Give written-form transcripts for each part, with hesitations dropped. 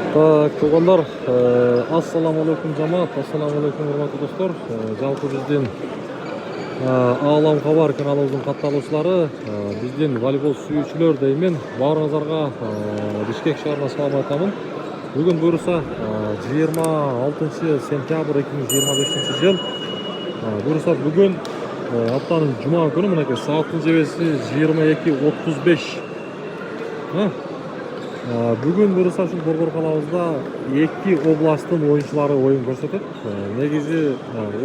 Так, туғандар, ассаламу алейкум жамаат, ассаламу алейкум урматтуу достор. Жалпы биздин Аалам Хабар каналыбыздын катталуучулары, биздин волейбол сүйүүчүлөр деймин. Баарыңыздарга Бишкек шаарына салам айтамын. Бүгүн буюрса 26 сентябрь 2025 жыл. Буюрса бүгүн аптанын жума күнү, мынакей сааттын жебеси 22:35. Бүгүн буюрса ушул Борбор калабызда 2 областтын оюнчулары оюн көрсөтөт. Негизи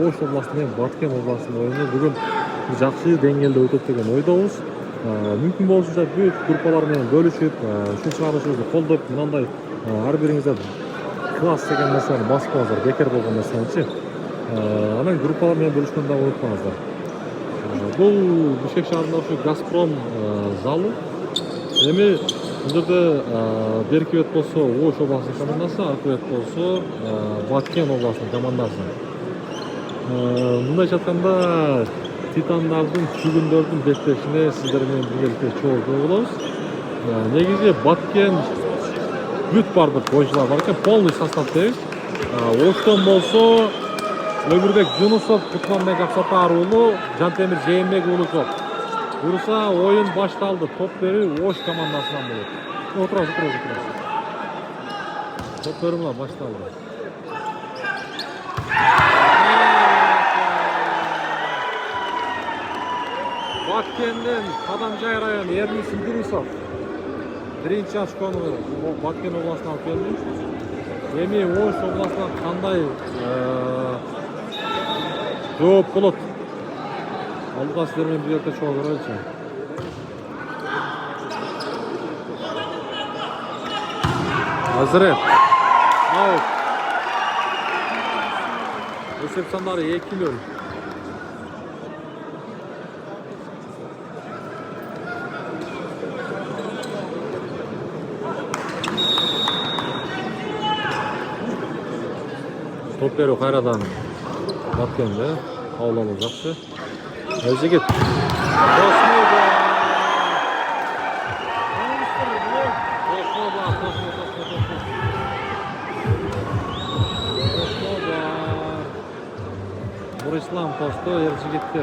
Ош областы менен Баткен областынын оюну бүгүн жакшы деңгээлде өтөт деген ойдобуз. Мүмкүн болушунча бүт группалар менен бөлүшүп, ушул чыгарылышыбызды колдоп, мындай ар бириңиздер класс деген нерсени баспаңыздар, бекер болгон нерсеничи. Анан группалар менен бөлүшкөндү да унутпаңыздар. Бул Бишкек шаарында ушу Газпром залы. Эми бұл жерде берки бет болсо Ош областынын командасы, аркы бет болсо Баткен областынын командасы. Мындайча айтканда титандардын, чүгүндөрдүн беттешине сиздер менен биргеликте чогуу болобуз. Негизи Баткен бүт бардык оюнчулар бар экен, полный состав дейбиз. Оштон болсо Өмүрбек Жунусов, Кутманбек Аксатар уулу, Жантемир Жээнбек уулу жоқ. Буюрса оюн башталды. Топ берүү Ош командасынан болот. Отурасыз. Топ берүү башталды. Баткенден Кадамжай району Эрнис Идирисов биринчи очкону Баткен областына алып келди. Эми Ош областына кандай жооп болот? Алдыға сіздер мен біргелікте чоға көрелікші. Азырет. Аут. Есеп сандары 2-0. Топ беру қайрадан Баткенде. Қаулану жақсы. Жигит. Нурислам Тосто Жигитте.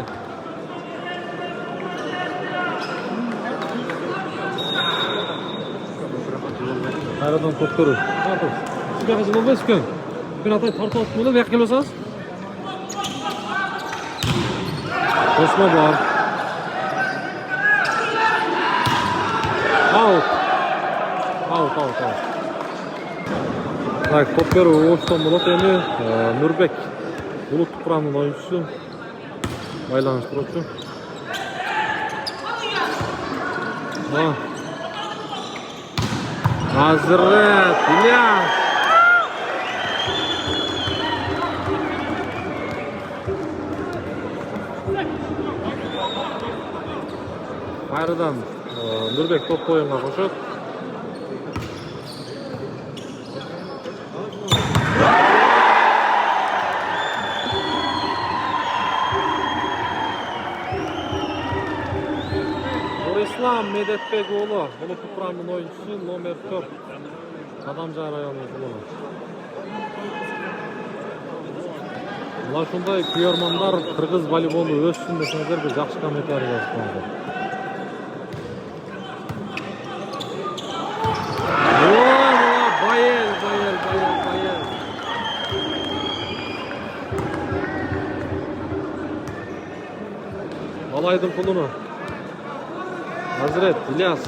Қайрадан топ көру. Сізге қажы болмайсыз көн. Бүгін атай тартып алып болды, бәк келесіз? Tosma var. Out. Так, топ берүү Оштон болот. Эми Нурбек Булут Курамдын оюнчусу байланыштыруучу. Азырет Ильяс. Кайрадан Нурбек топ оюнга кошот. Нурислам Медетбек уулу, Булут Курамдын оюнчусу, номер 4. Кадамжай районунун уулу. Мына ушундай күйөрмандар кыргыз волейболу өссүн десеңиздер, бир жакшы комментарий жазыңыздар. Малайдын пулуну Азырет Ильяс.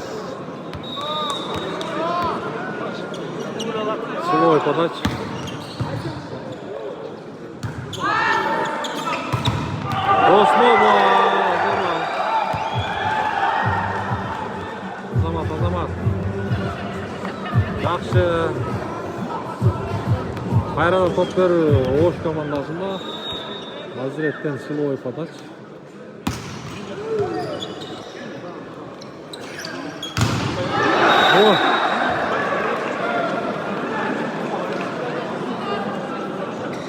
Силовой подача. Осмова. Азамат. Жакшы. Кайрадан топ берүү Ош командасында. Азыреттен силовой подача.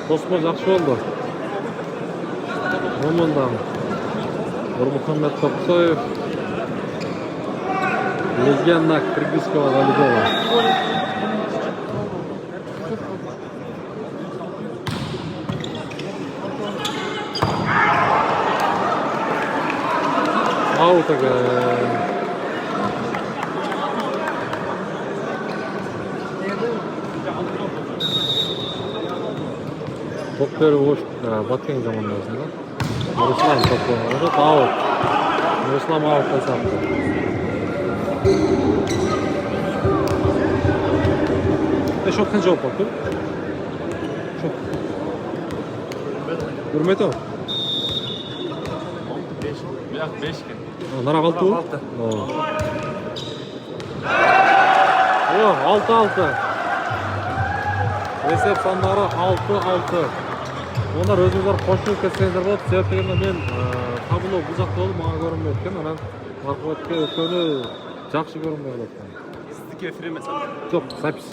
Tosma жақсы болды. Романдан Нурмухаммед Топсоев, легенда кыргызского волейбола. oynadık. Top berip oş batken zamanlarında. Ruslan top oynadı. Out. Ruslan out'a sattı. Çok kanca oldu. Çok. Görmedi o. 5 gün. Nara kaldı o? O 6-6. Resep sonları 6-6. Onlar özünüzler koşup ketsenizdер болот. Себеп дегенде мен табылуу бул жакта болуп мага көрүнбөй экен. Анан маркабатка өткөнү жакшы көрүнбөй калат. Сиздики эфир эмес. Жок, запись.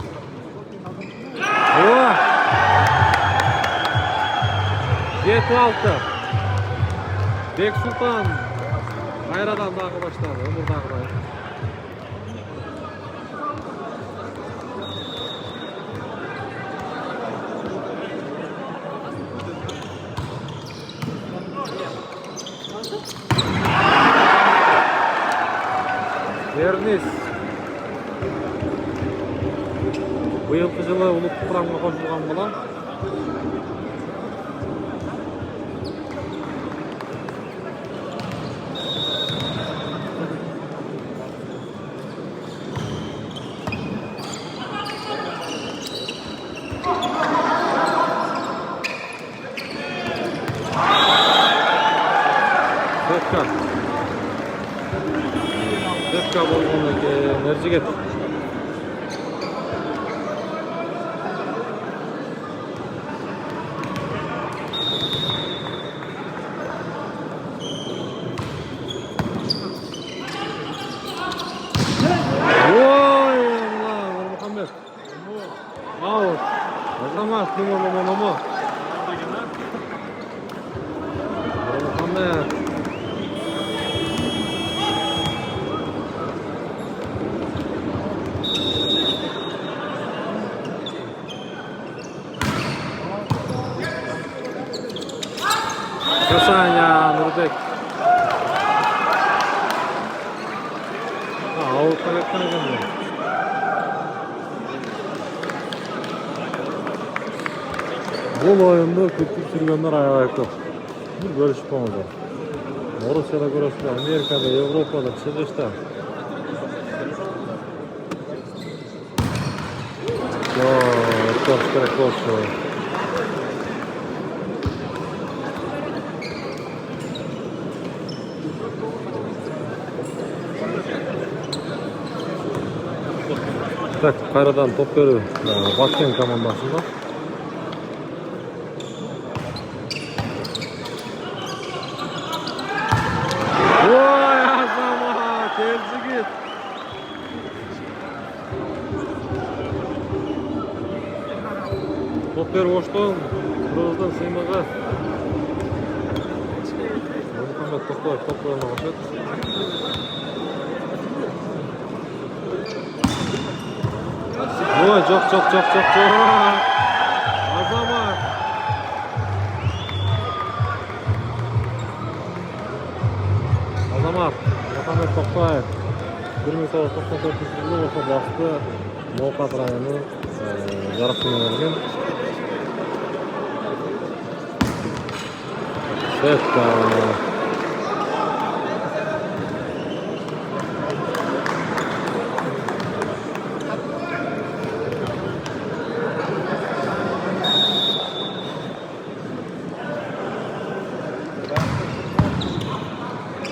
О! 7-6. Бек Султан кайрадан дагы баштады. Өмүрдагы. Эрнис быйылкы жылы улуттук курамга кошулган болон. Sepka болгону энержигет. Ой, Мухаммед. Аут. Азамат Тимур Мухаммед. Касания Нурбек. Аутқа кеткен екен. Бұл ойынды күтіп жүргендер аябай көп. Бір бөлішіп болмады. Орусияда көресіздер, Америкада, Европада, чыгышта. Өткөрүш керек болчу. Так, кайрадан топ берүү Баткен командасында. Ой, Азамат, Элжигит. Топ беріп оштон, Кыргыздан сыймага. Мухаммед Токтоев топ берүүнө кошот. Ой, жоқ. Азамат. Мухаммед Токтоев 1994 жылы ошо басты Ноокат району жарыктыгына келген. Сетка.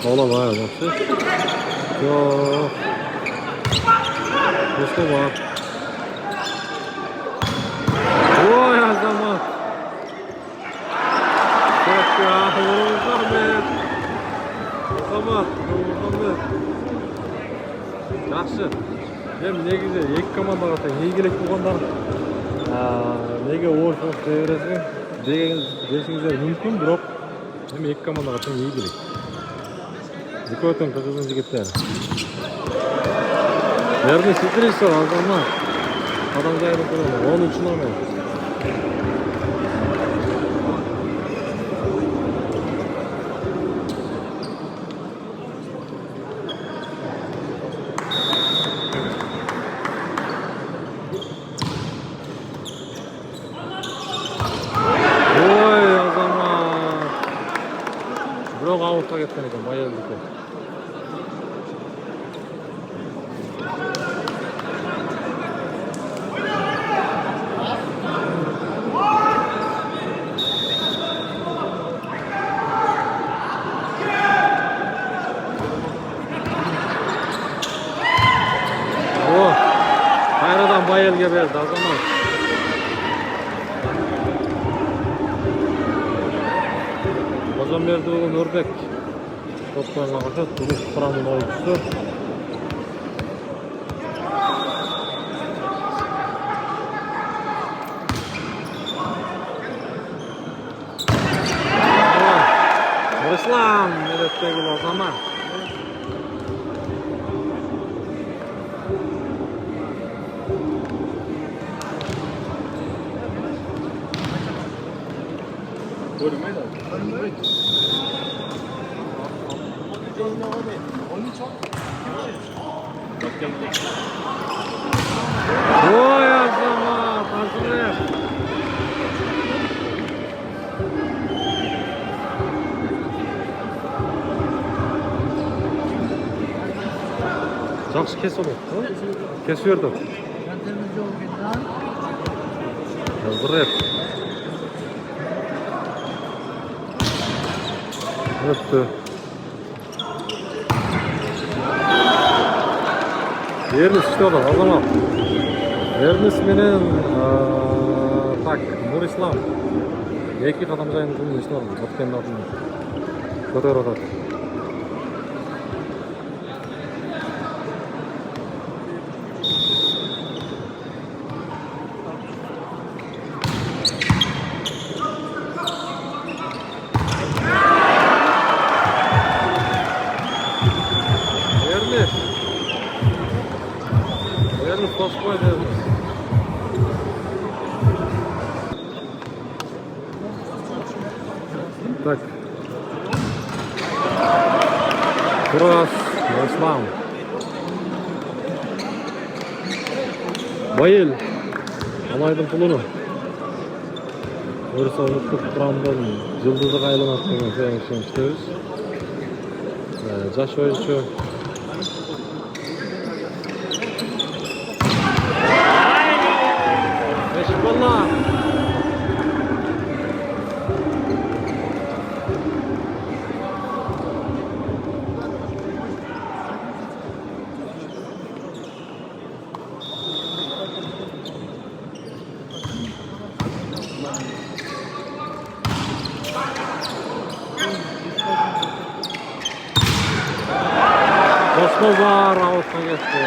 Oğlum ha yaptı. Yok. İşte bak. Oy Azamат. Çok ya. Muhammed. Azamат. Muhammed. Yaxşı. Hem negize екі командаға тең ийгилик болгондар. Неге оош бересиң десеңиздер мүмкүн, бирок эми екі командаға тең ийгилик. Дикотон кыргыздын жигиттери. Эрнис Идрисов, Азамат. Адамжайдын куралы 13 номер. кеткен екен Байелдікі. Қайрадан Байелге берді Азамат. Ожамберді бүгін Өрбек топпайынға қашады. Бүгін құрамын ойыншысы. Нұрислам Медеттегі Азамат. Görünmeydi. Oy Azamat, hazırlayın. Жақсы кес olur. Kes verdi. Hazırlayın. Öptü. Ernest işte olur o zaman. Ernest menen tak Nurислам. Екі қадам жайын күнін ешін алды. Баткен атын көтер отады. Ernest Tosboy derimiz. Так. Кросс, Нұрислам. Байел. Алайдың пұлыны. Өрісі ұлттық құрамдан жылдызы қайланады деген сөйлемішін істеуіз. Жаш ойыншы. Eşballah. Osman var, Avut'tan geçti.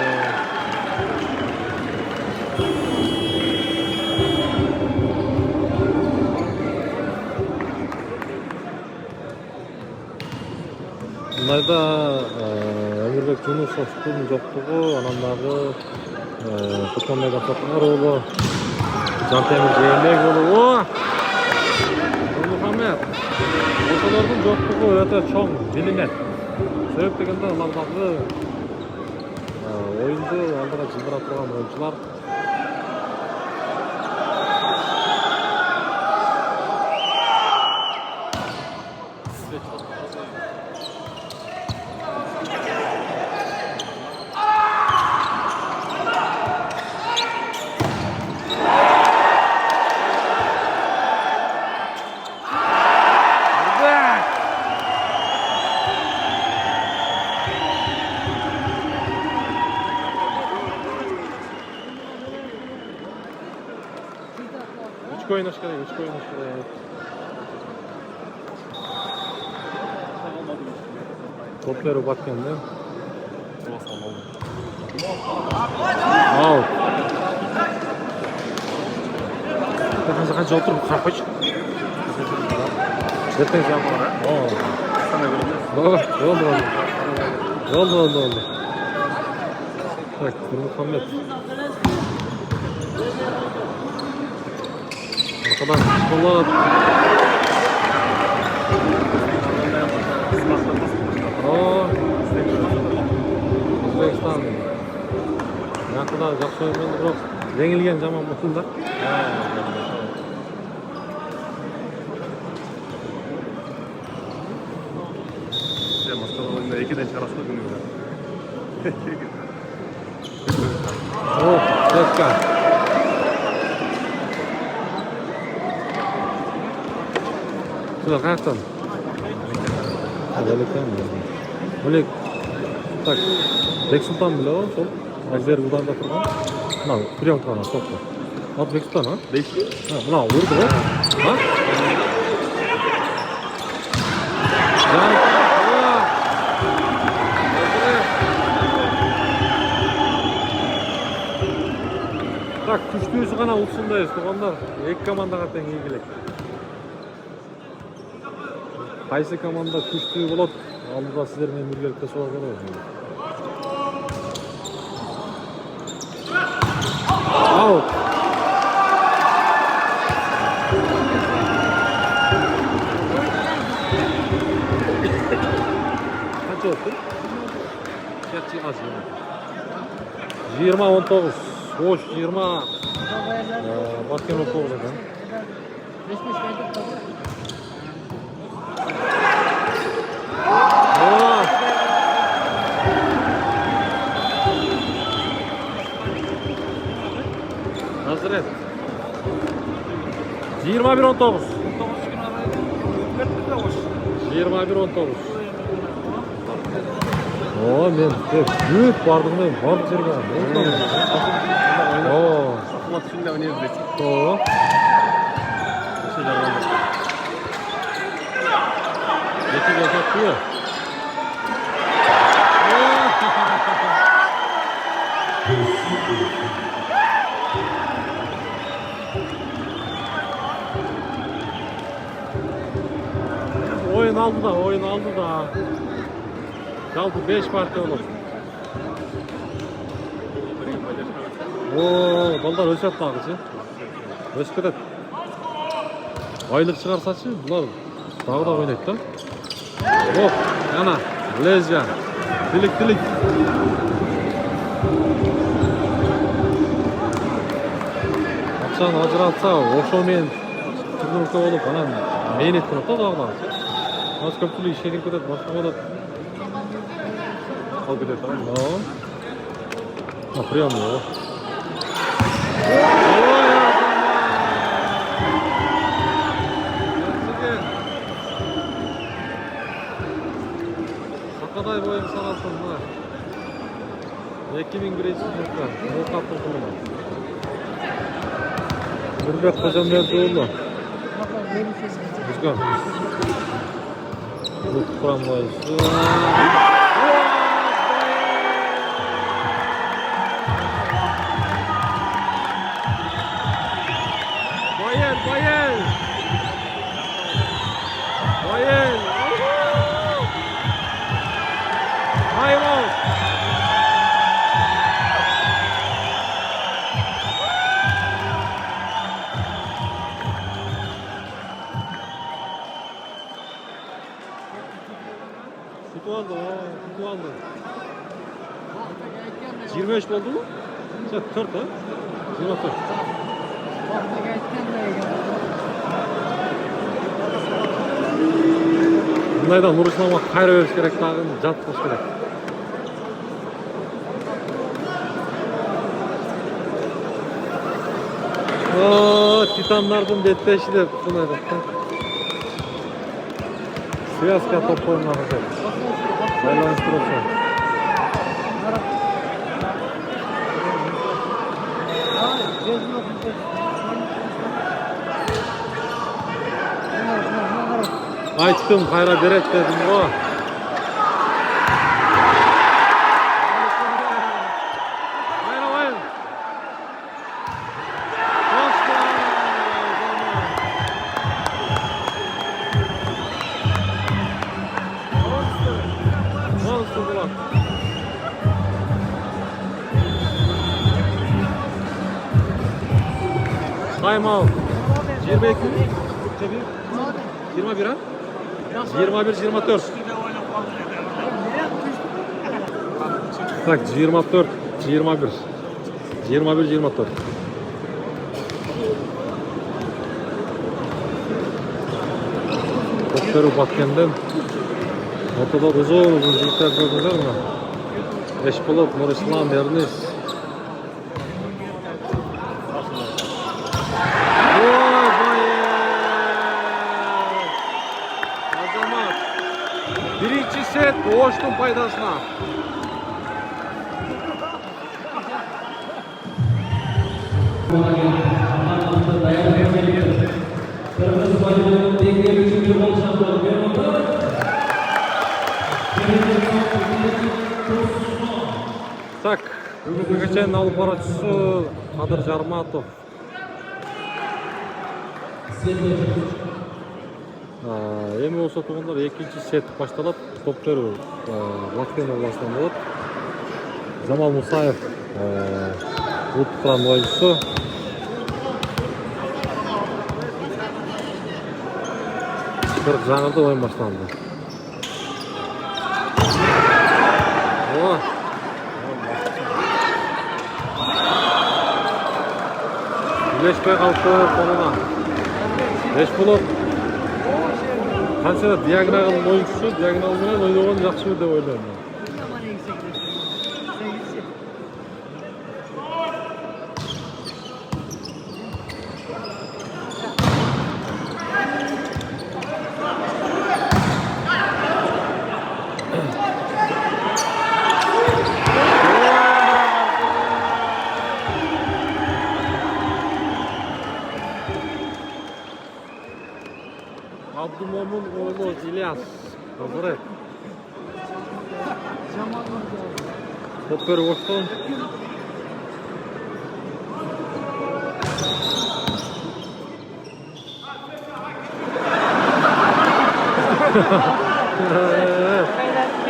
Мұндайда Өмірбек Жүнісовтың жоқтығы, анандағы Тұтқандай Қапсатқар олы, Жантемір Жеймек олы. Мұхаммед, осылардың жоқтығы өте чоң білінет. Себеп дегенде олардағы ойынды алдыға жылдыра тұрған ойыншылар. Üç oynaş gerek. Topları bakın değil mi? Out. Bakın kaç oturup kapış. Zetten zaman var. Oldu. Tak, Muhammed. Arkadan Polat. O'zbekiston. Ne kadar yaxshi o'yin bo'ldi, biroq yengilgan jamoa bo'ldi. Селедка. Сюда, как там? Міне, так, Бексултан біле ғой, сол, Азберг ұлдарында тұрған. Мына, приемканы, топты. Аты Бексултан, а? Мына, ұрды ғой? А? Так, күштөөсү ғана ұлсындайыз, туғандар. Екі командаға тең егілек. Қайсы команда күштүү болады? Алдыда сіздермен мүргелікте соға болады. Аут! Қанша өтті? 20-19. Ош 20. Баткен 19 екен. Hazret. 21-19. 21-19. О, мен бүт бардығымен барлық жерге Ахмат şimdi oynayabiliriz. О. Geçi geçiyor. Oyun aldı da. Жалпы 5 партия olur. Oo, balдар өсіп тағысы. Өсіп кетеді. Айлық шығарсашы, бұлар тағы да ойнайды да. Оп, ана, лезия. Дилик. Ақшаны ажыратса, оқшаумен түрдірікті болып, анан мейін еткен отта тағы да. Аз көптілік шекер кетеді, басқа болады. Al bir de tamam mı? Прям его. Сақадай бойын санасын мына. 2100 нұртқа. Ол қапты құрма. Бүрбек Қожамбердіұлы. Бұзған. Бұл құрамайсы. Bayern. Hayvan. Sütü aldı. 23 oldu mu? 4 ha? 24. Бұндайда Нұрисламға қайра өріш керек, тағын жат қош керек. Титандардың беттеші деп бұндайда. Связка топ қойын ағызы. Байланыстырылшы. Aytdım, қайра берет dedim ғой. Қайра. Monster bulan. Time out. 22. 21 ha? 21-24. Так, 24, 21. 21-24. Көктеру Баткенден. Ортада ұзын жігіттер көрдіңіздер ме? Ешболот, Нұрислам, Эрнис. Оштун пайдасына. Так, бүгінгі кешенің алып барушысы Қадыр Жарматов. Эми болсо туугандар экинчи сет башталат. Топ берүү Баткен областынан болот. Жамал Мусаев Уткран ойунчусу. Кырк жаңырды ойын башталды. Birleşmeye kalkıyor koluna. 5 bulup kançada diagonalın oyuncusu, diagonalından oynayan yaxşı bir de oynuyor. Abdülmomun oğlu İlyas hazır et. Top verip koştun.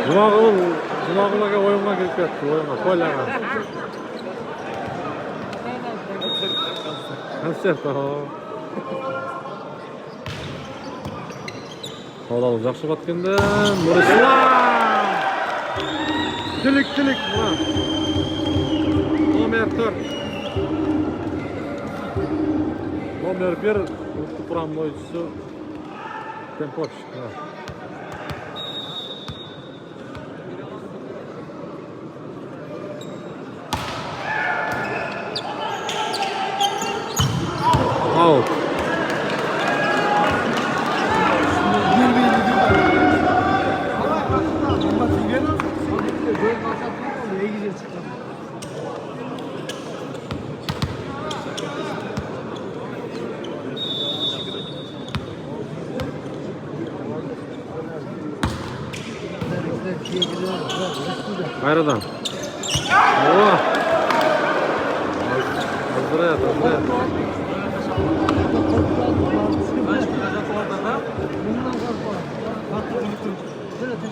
Cuma'ya oyununa girip yattı, oyuna, kolyaga. Konserta. Қолдау жақсы баткенді Нұрислам! Тілік номер 4. Номер 1 ұлттық құрамның ойыншысы Темпоч. Аут. Kayradan. Oh.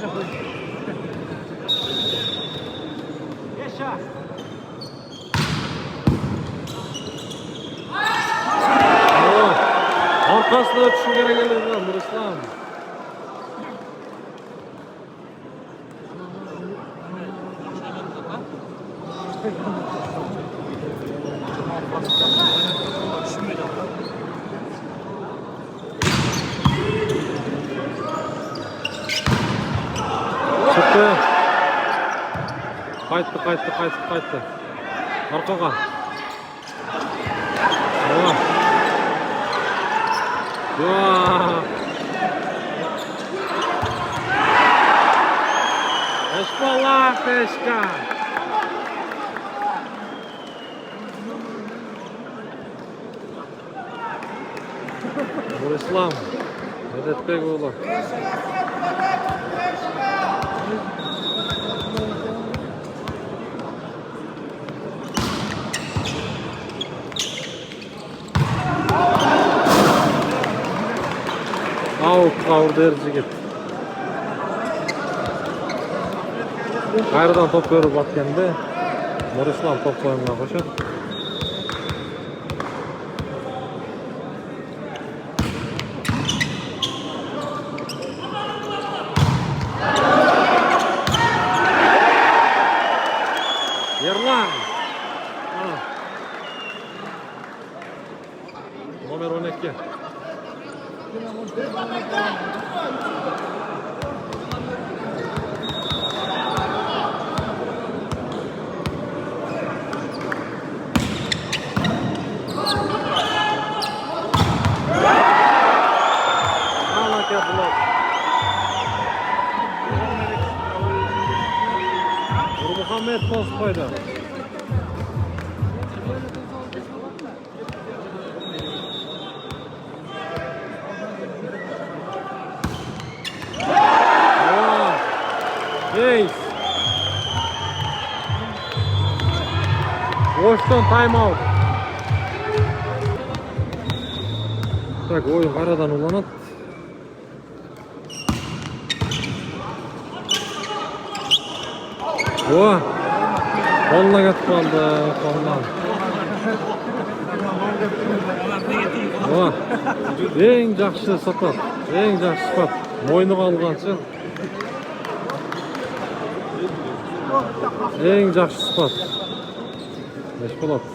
Hazret. Arkasına ötüşün gerek gelir lan Nurислам. Çıktı. Kayıttı. Arkaga. Ola. Eşballah peşka. Nurислам Медетбекұлы. Қауырдер жігіт. Қайырдан топ көріп баткенде Нұрислам топ қойымға қошады. Ерлан. Номер 12. тоспайды. Ейс. Оштон тайм-аут. Так, ойын қарадан уланады. Қолына кетіп қалды, қолынан. Ең жақсы сапат, ең жақсы сапат. Мойны қалғанша. Ең жақсы сапат. Неш болады?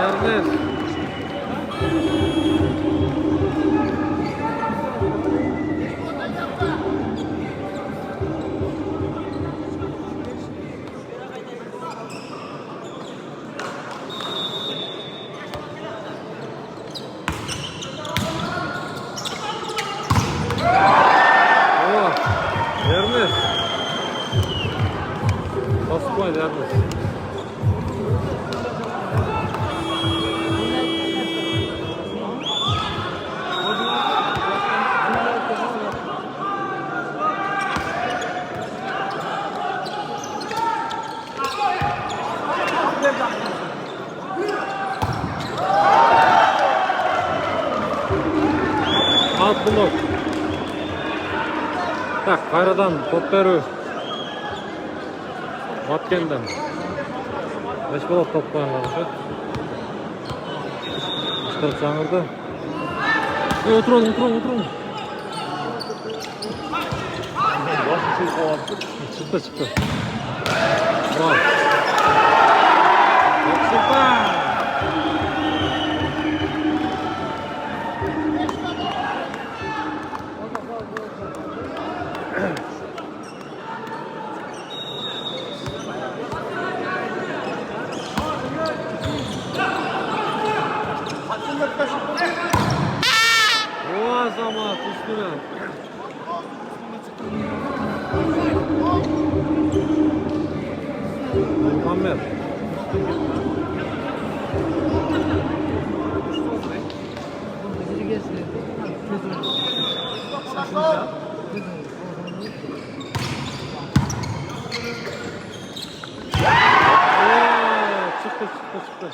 Ернес. Ернес. Баспайды Ернес. Блок. Так, қайрадан топ беру. Баткенден. Неш болады топ қойған қашет. Үштіріп жаңырды. Отырың. Шықты. Браво. Азамат üstüne. Muhammed. Çıktı.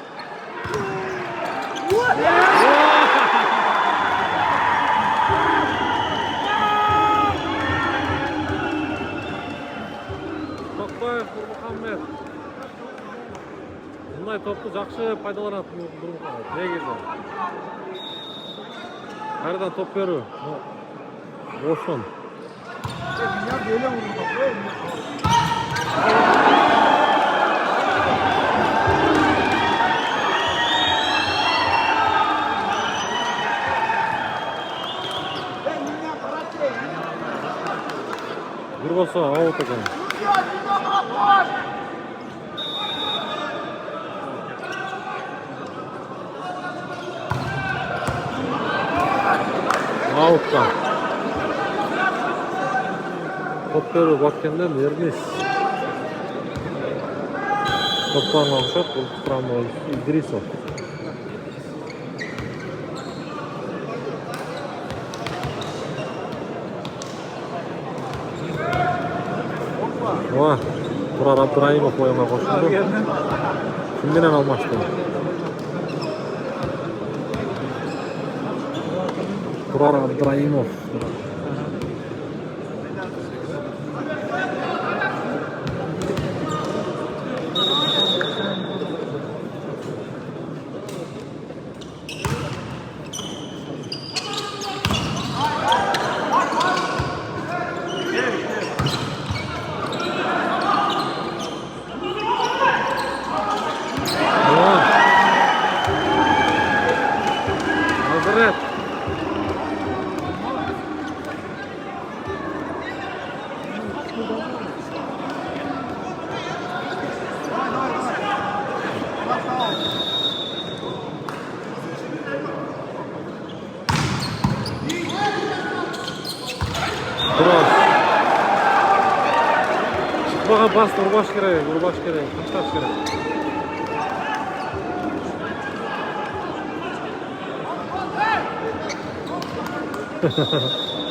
Muhammed. Bunday topni жақсы пайдаланады негізі. Қайрадан топ беру. Оштон. Bir болса аут екен. Аутқа. Топ беріп баткенден Ернес. Топтан алшат, бұл құрамы Идрисов. Тұрар Абдраимов ойынға қосылды. Кімменен алмашты? Тұрар Абдраимов. Bana bastı, urbaş gerek, urbaş gerek, taş gerek.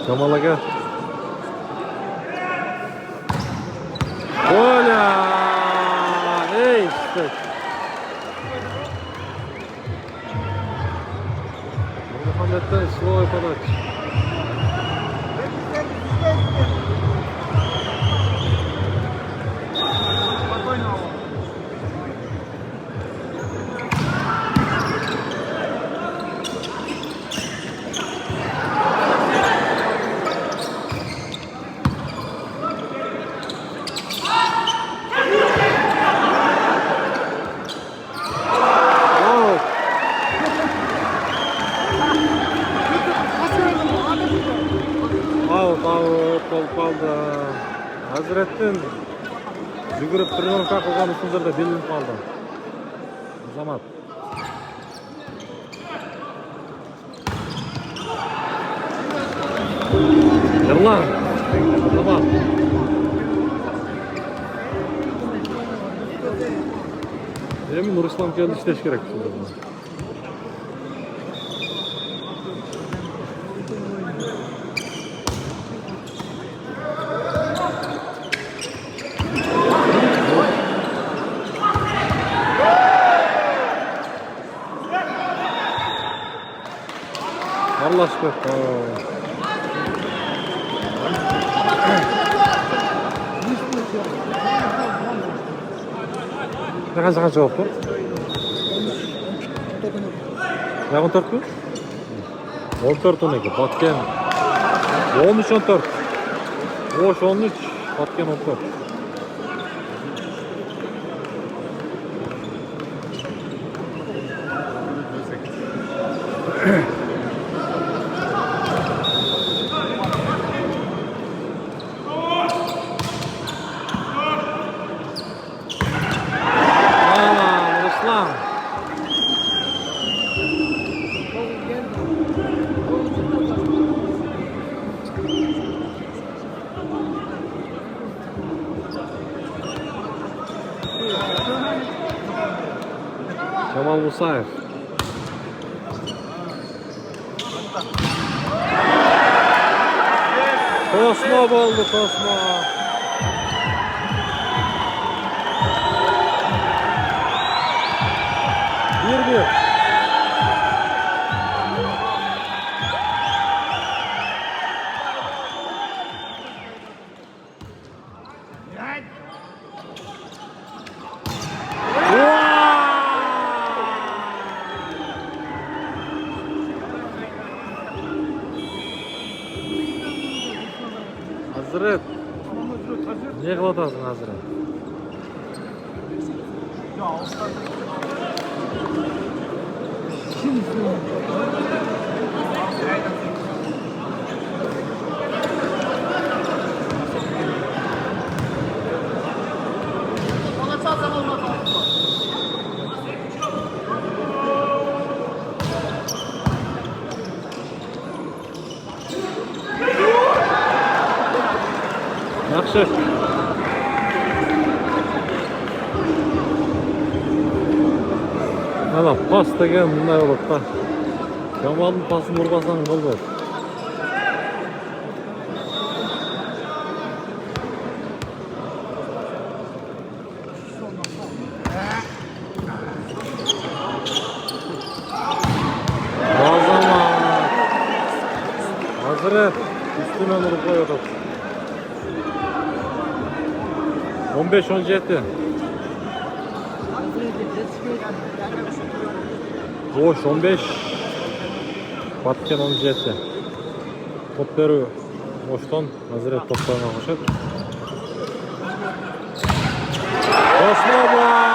Jamal aga. Ola! Ey işte. Muhammed'den slow podaç. Kaldı. Hazrettin жүгіріп тренировка қылған үстіндерде белгіленіп қалды. Азамат. Ерлан. Азамат. Emin Nurислам келді, іштеш керек. Arlaşık. Ne kadar cevap var? Ne 14 mu? 14 12. Batken 13 14. Boş 13. Batken 14. Jamal Musayev. Tosma oldu, Tosma. Bir. Hazret. Ne kılatasın Hazret? Yaxşı. Mana pas degan bunday bo'ladi. Jamoatning pasini urmasang bo'lmaydi. Hazret üstüne vurup koyuyoruz. 15-17. Boş 15. Batken 17. Top veriyor. Boştan Hazret toplarına koşup. Osmanlı.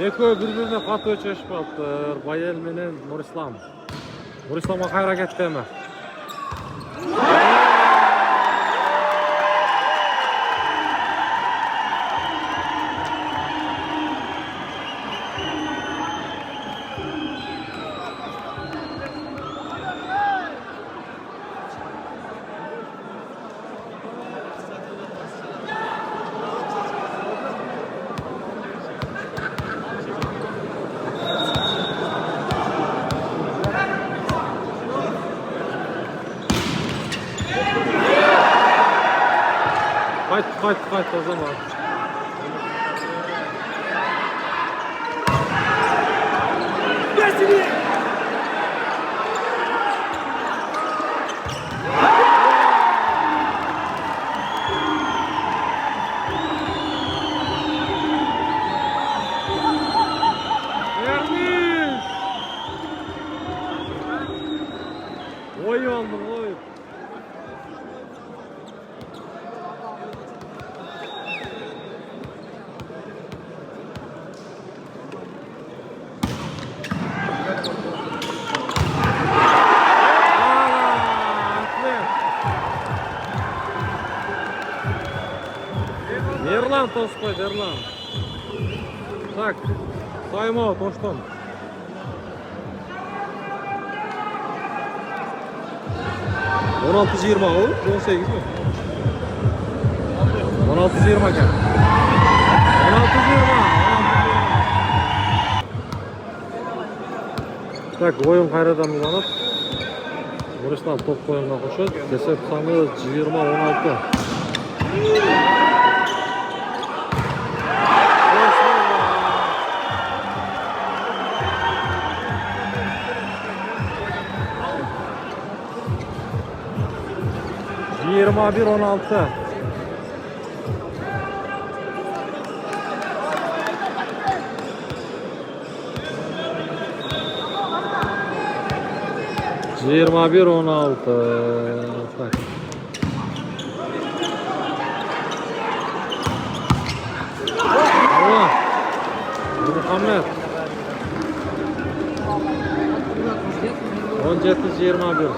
Eko'y bir-birine qattiq o'chashib qolibdi. Bayel menen Nurислам. Nurисламga qayra ketdimi? Qayt o zaman. Oy aldım oy. Ерлан Тоской, Ерлан. Так, тайм-аут, Оштон. On altı 20 o, 18 mi? 16 20 ekan. 16 20. Так, oyun qayerdan ulanib? Ruslan top qo'yinga qo'shib, Kesep soni 20-16. Yirmi bir 16. Yirmi bir 16. Tak. Allah. Muhammed. 17-21.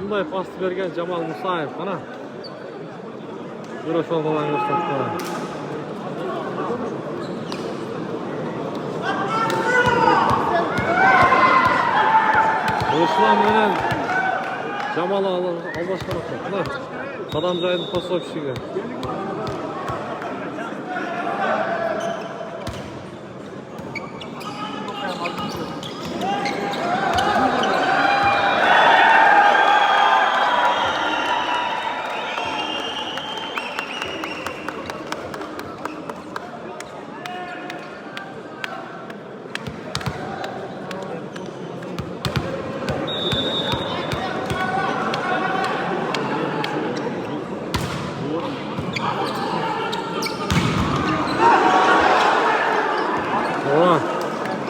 Bunday pastı bergen Jamal Musayev qana. Bir oşoldan gösterdi. Ruslan bilen Jamal albaşqana. Qadam joyini to'sib kishiga.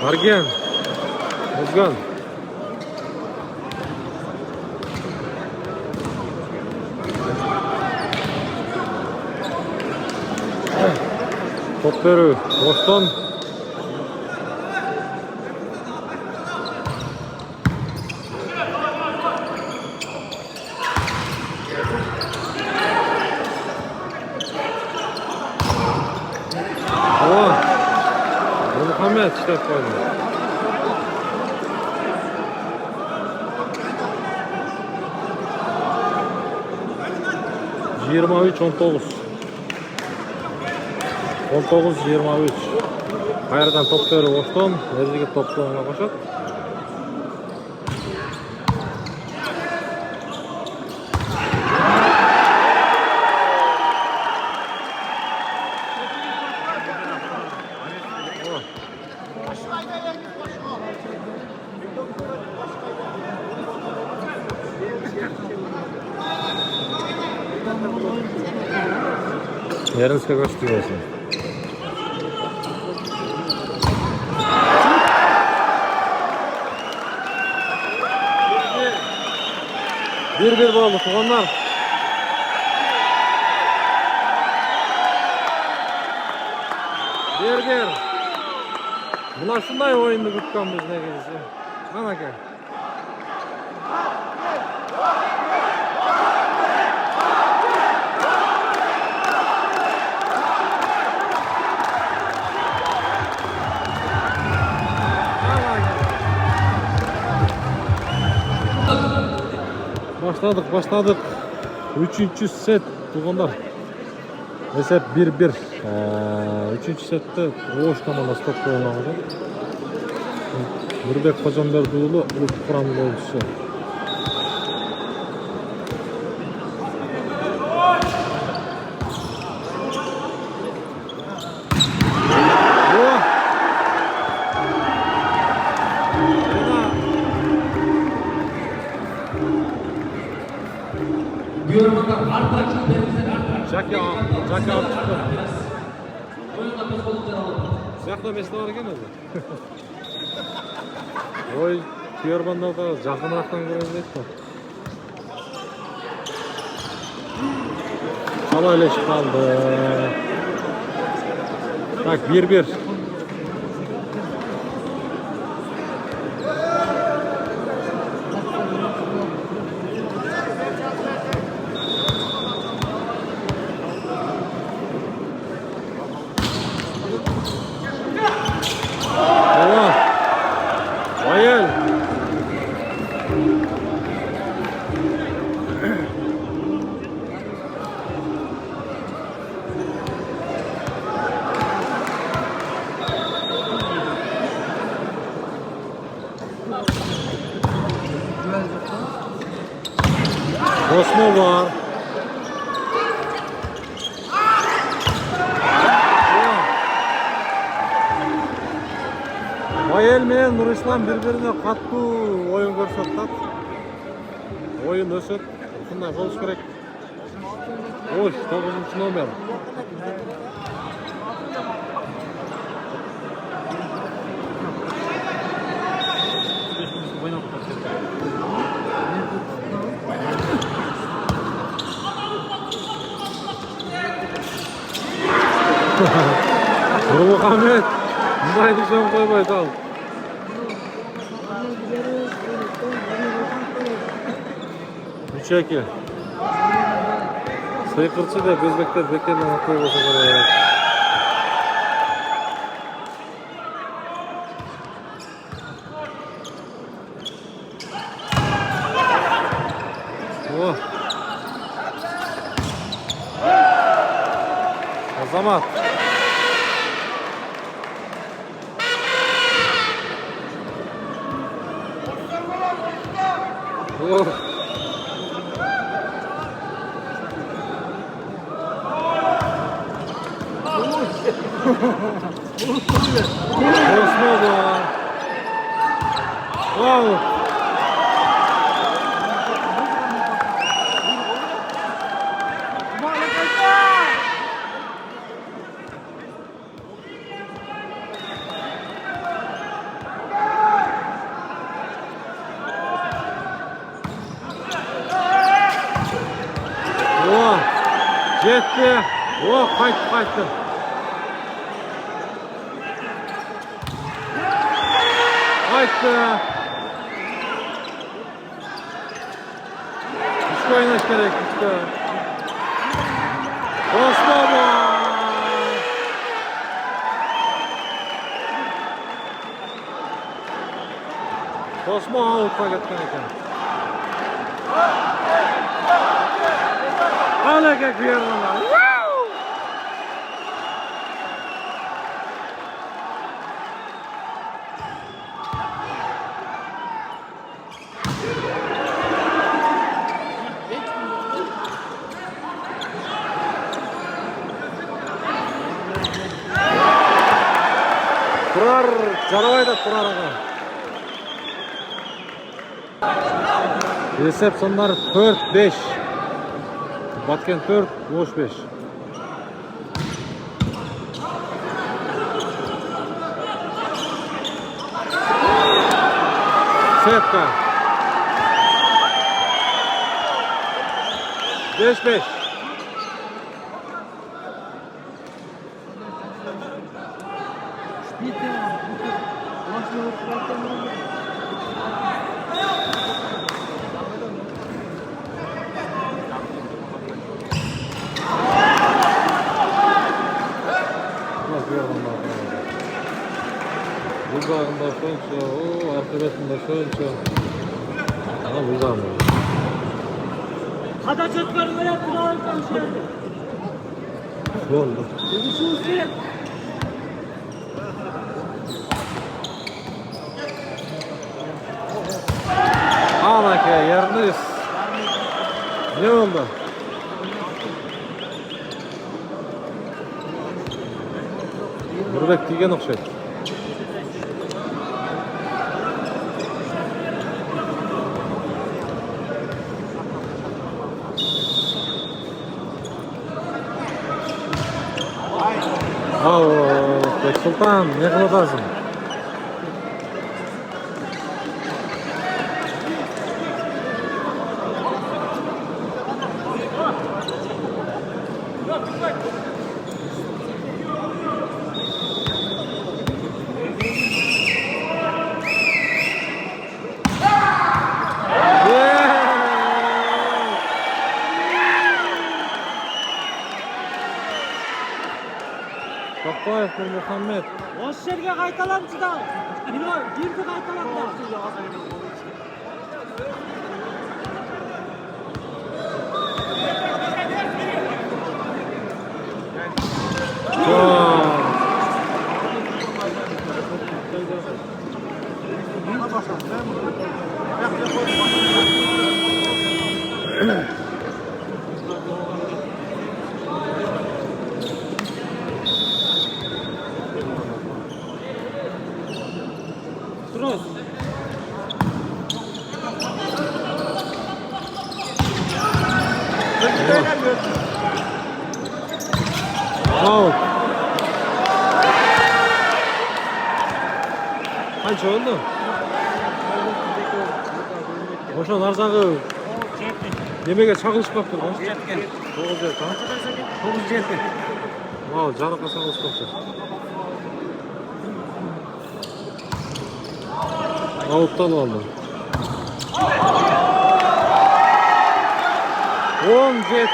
Argen, Özgan. Top berүү, Oşton. Muhammed işlep koydu. Yirmi üç 19. 19-23. Qayerdan top berib Oşton, o'ziga top qo'yinga qo'shib. Yarın sıkı koştu olsun. Bir oldu tuğanlar. Bir. Buna şunday oyundu kutkan biz ne gelirse. Ana gel. Баштадык. 3-чү сет туугандар. Эсеп 1-1. 3-чү сетте Ош командасы топко ойнаган. Нурбек Кожомберди уулу клуб курамында ойнчусу. Жаки алып чыкты. Сыяктуу эместе бар экен өзү. Ой, Түйөрбанда да жакыныраактан көрөбүз дейт да. Кала элешип калды. Так, 1-1. Osmo var. Bayel менен Нурислам бири-бирине каттуу оюн көрсөтөт. Оюн өсөт. Ушундай болуш керек. Ош 9-номер. Нурмухамед мындай дешем койбойт ал. Үчеки. Сыйкырчы деп өзбектер бекерден аткой болсо керек. Азамат. Жетті. Қайтты. Üçte oynaş gerek. Osmanlı. Osmanlı avut'a gitken eken. Alaka kıyarlar. Turar, жарабай да Турар ага. Есеп сондар 4-5. Баткен 4, Ош 5. Сетка. 5-5. Bulgarında şönçe, arkadaşında şönçe. Ama Bulgar mı? Hadi çocuklar böyle duralım konuşalım. Oldu. Görüşürüz. Al aka yerindeyiz. Ne oldu? Buradaki degan o'xshaydi. Sultan, ne qilyapsan? To'qoyev Muhammed. Boş yerge qaytalamchidan. Bino yerga qaytalamda. Turuz. Out. Qancha oldu? O'sha narzag'i nimaga chaqilishib qolibdi? 9 7, ha? 9 7. Vau, jaraqqa chaqilishib qolibdi. Outdan oldu. 17.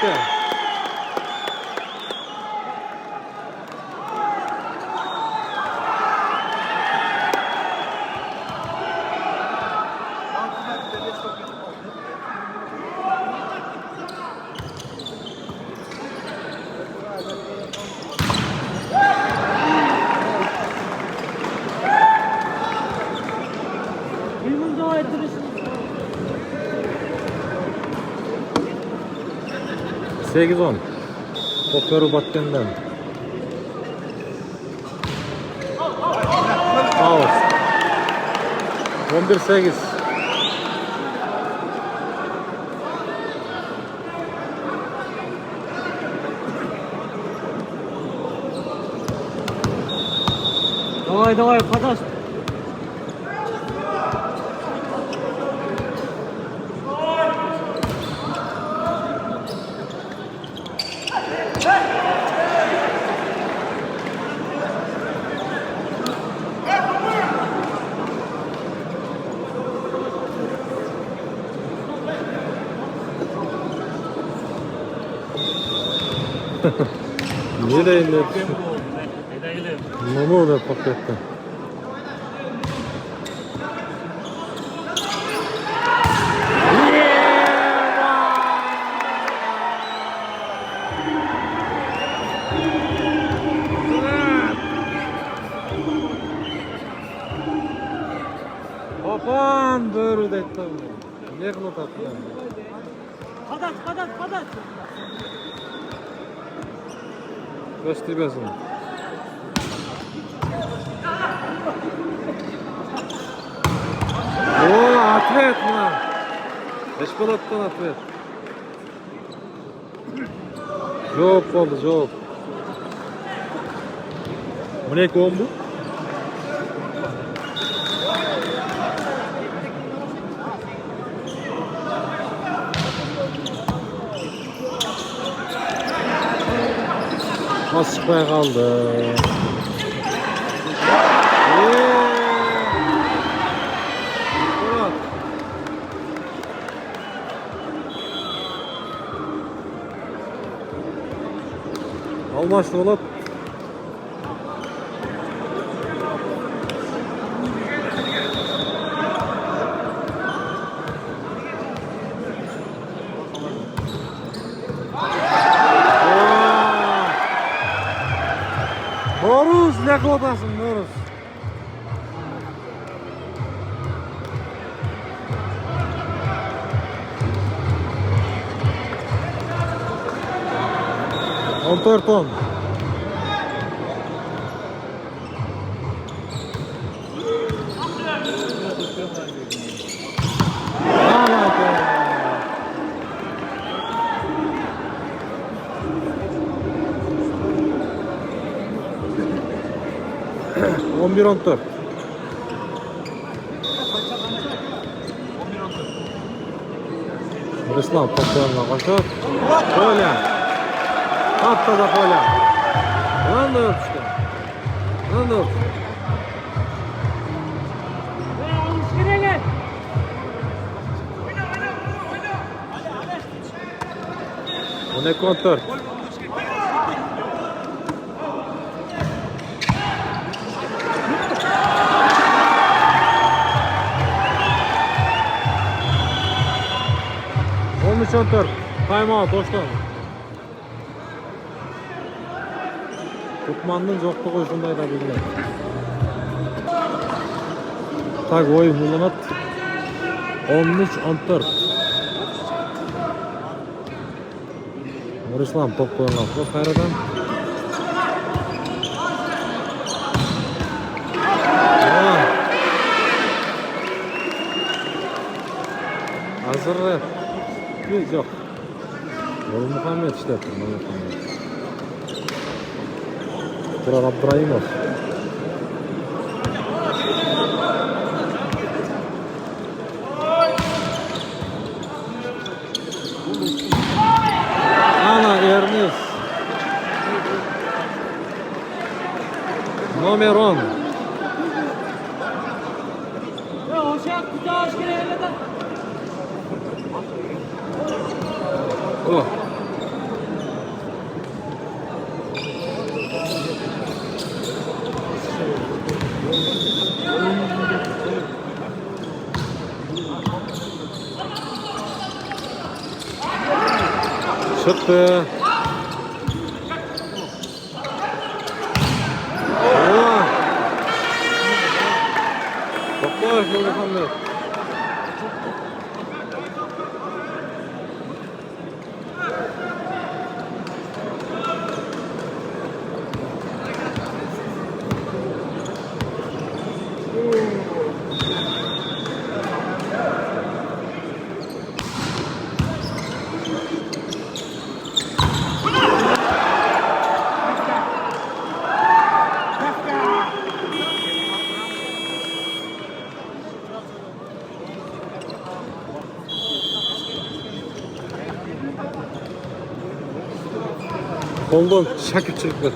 Bilmem dua ettirirsiniz. 8-10. Top ko'rib batgandan. Out. 11-8. Давай, подаст. Nereye indi? Momo da pakette. Opan börü de ettim. Ne kılıp attılar? Podaç. Göstermesin. Oo, atlet lan. Eşbalattan atlet. Job oldu, job. Bu ne kombu? Nasıl çıkmaya kaldı? Almaşlı olup kılıp atasın Nuruz? On dört on. Aman be. 11-14. Ruslan toplarına koşup Kolya. Taptaza Kolya. Lan da öpüştü. Lan da öpüştü. Alışkırılar. 12-14. Time out dostlar. Tutmanın yokluğu şunday da bilinir. Tak oyun bulanat. 13-14. Ruslan top koyulan Feriden. Hazır. Yok. Oğlum Muhammed işte. Turan Abdurrahimov. Ana Ernest. Nomer 10. Ya hoşak kutu aşkırılar. Oh. Çıktı. Allah. Toplar Muhammed. Koldan şakıp çıktı.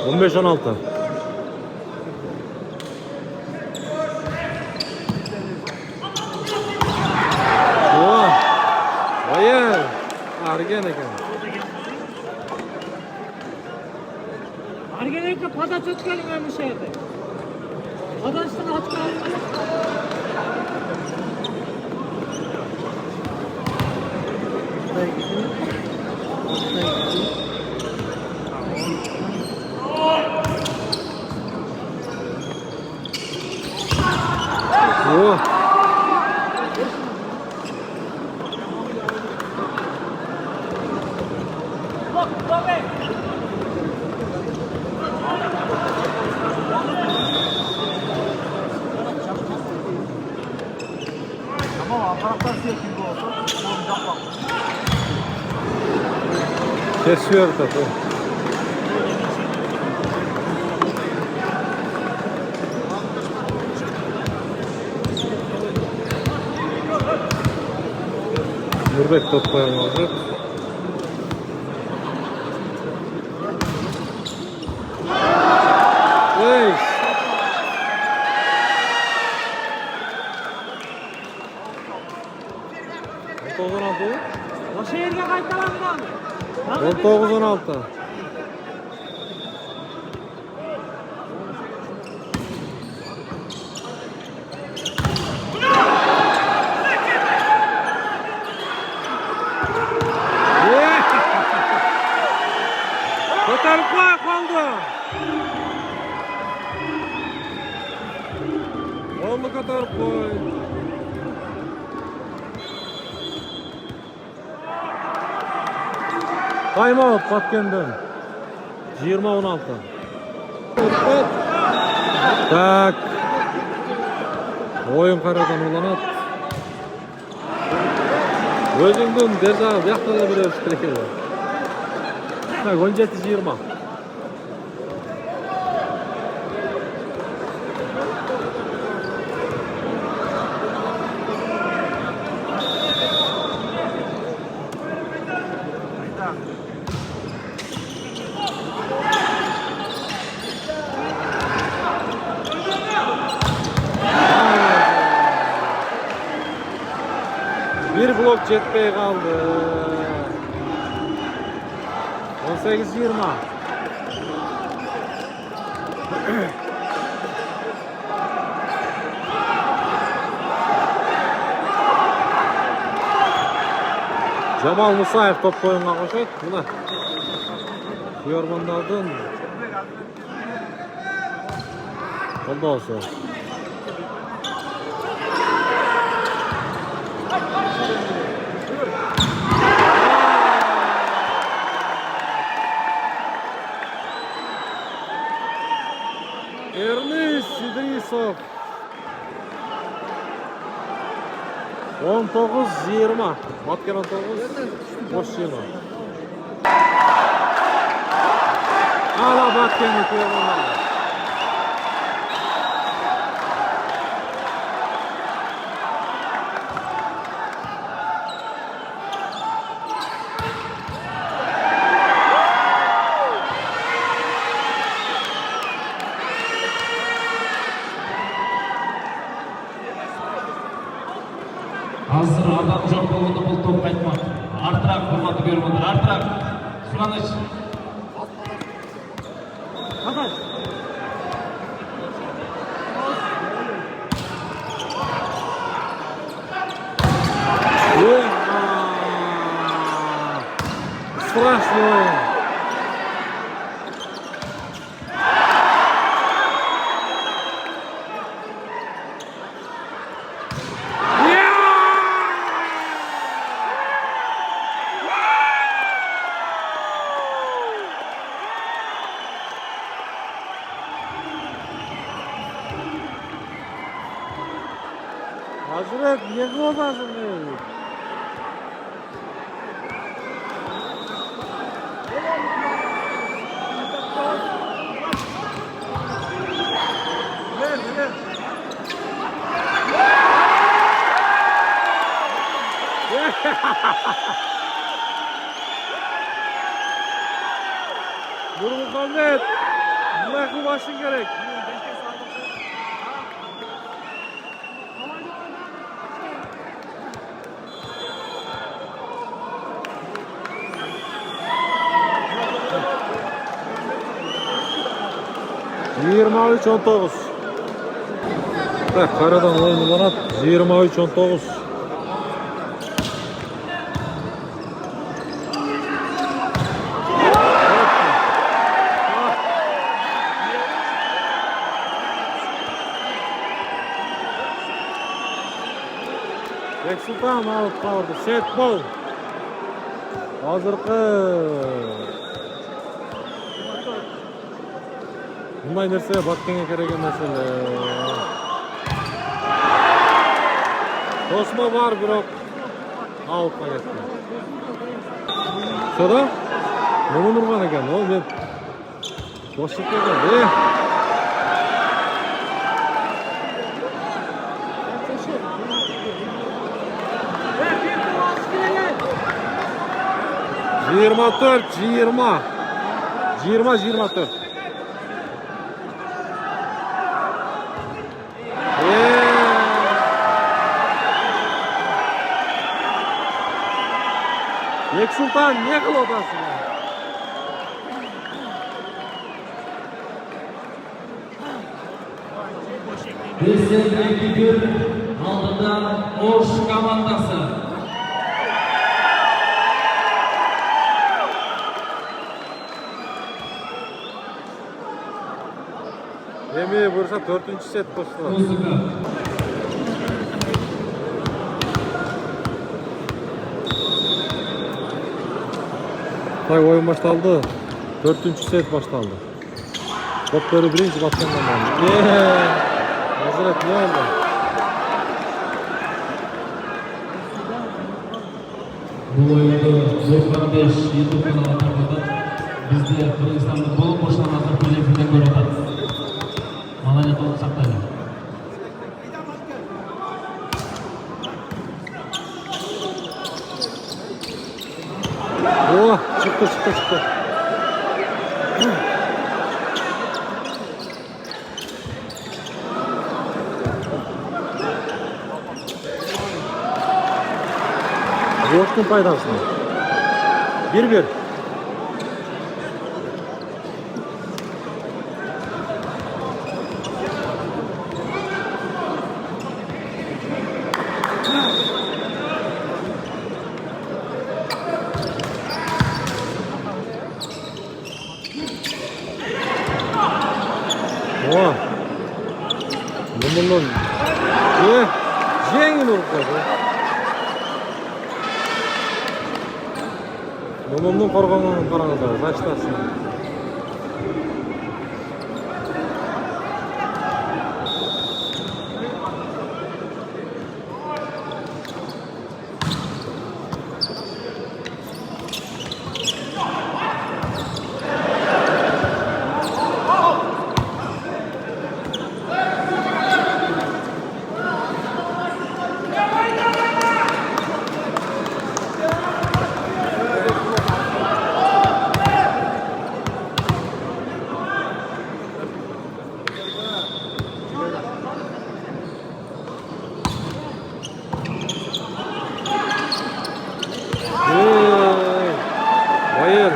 15-16. Oha. Hayır. Argen ekan. Argelikle pada tutkalım ömür şeydi. Pada üstüne aç kaldı. Oh. Kesiyor topu. Nurbek top koyamadı. Hey! Tozun altı. O şehirge kayıtlarından. 19-16. Kotarıp koy kaldı. Kolunu ko'tarib qo'y. Timeout Batken'den. 20-16. Tak. Oyun karadan ulanat. Özüngdün derjagı buyaktan da bir ölçü керек edi. 17-20. Bir blok jetpey kaldı. 18-20. Jamal Musayev top oyunga koşat. Buna Yormandardın koldosu. Ernest İdrisov 19-20. Batken 19, boş 20. Hala Batken yapıyor bunlar. Hazır adam çok bolğunda бұл топ қайтмақ. Артырақ құрметті көрермендер, артырақ. Сұраныш. Страшно. Hazret, ne kılavuzun ne? Nur Muhammed, bunday qilib olishing kerak. Yirmi üç 19. Karadan oynanat 23-19. Sultan alıp kaldı. Set bol. Hazırkı. Bunday nerse Batken'e keregen mesele. Tosma var birok. Alıp kaldı. Şurada Munu Nurgan eken. O ben boşluk eken. 24-20. 20-24. Bek Sultan ne kıl odasın? Президент Гүл алдында Ош командасы. Эми буюрса 4-сет башталат. Музыка. Так, oyun başlandı. 4-set başlandı. Topları birinci batkandan aldı. Hazret ne oldu? Bu oyunda 95 YouTube kanalına tarafından bizde Kırgızistan'da bol boşlananlar projesinde görüyorlar. Malayet olup saklayın. Oh, çıktı. Yoktun paydasını. 1-1. О, мұның жеңіл ұрып қойды. Мұның қорғанын қараңыздар, зачтасын. Bayıl.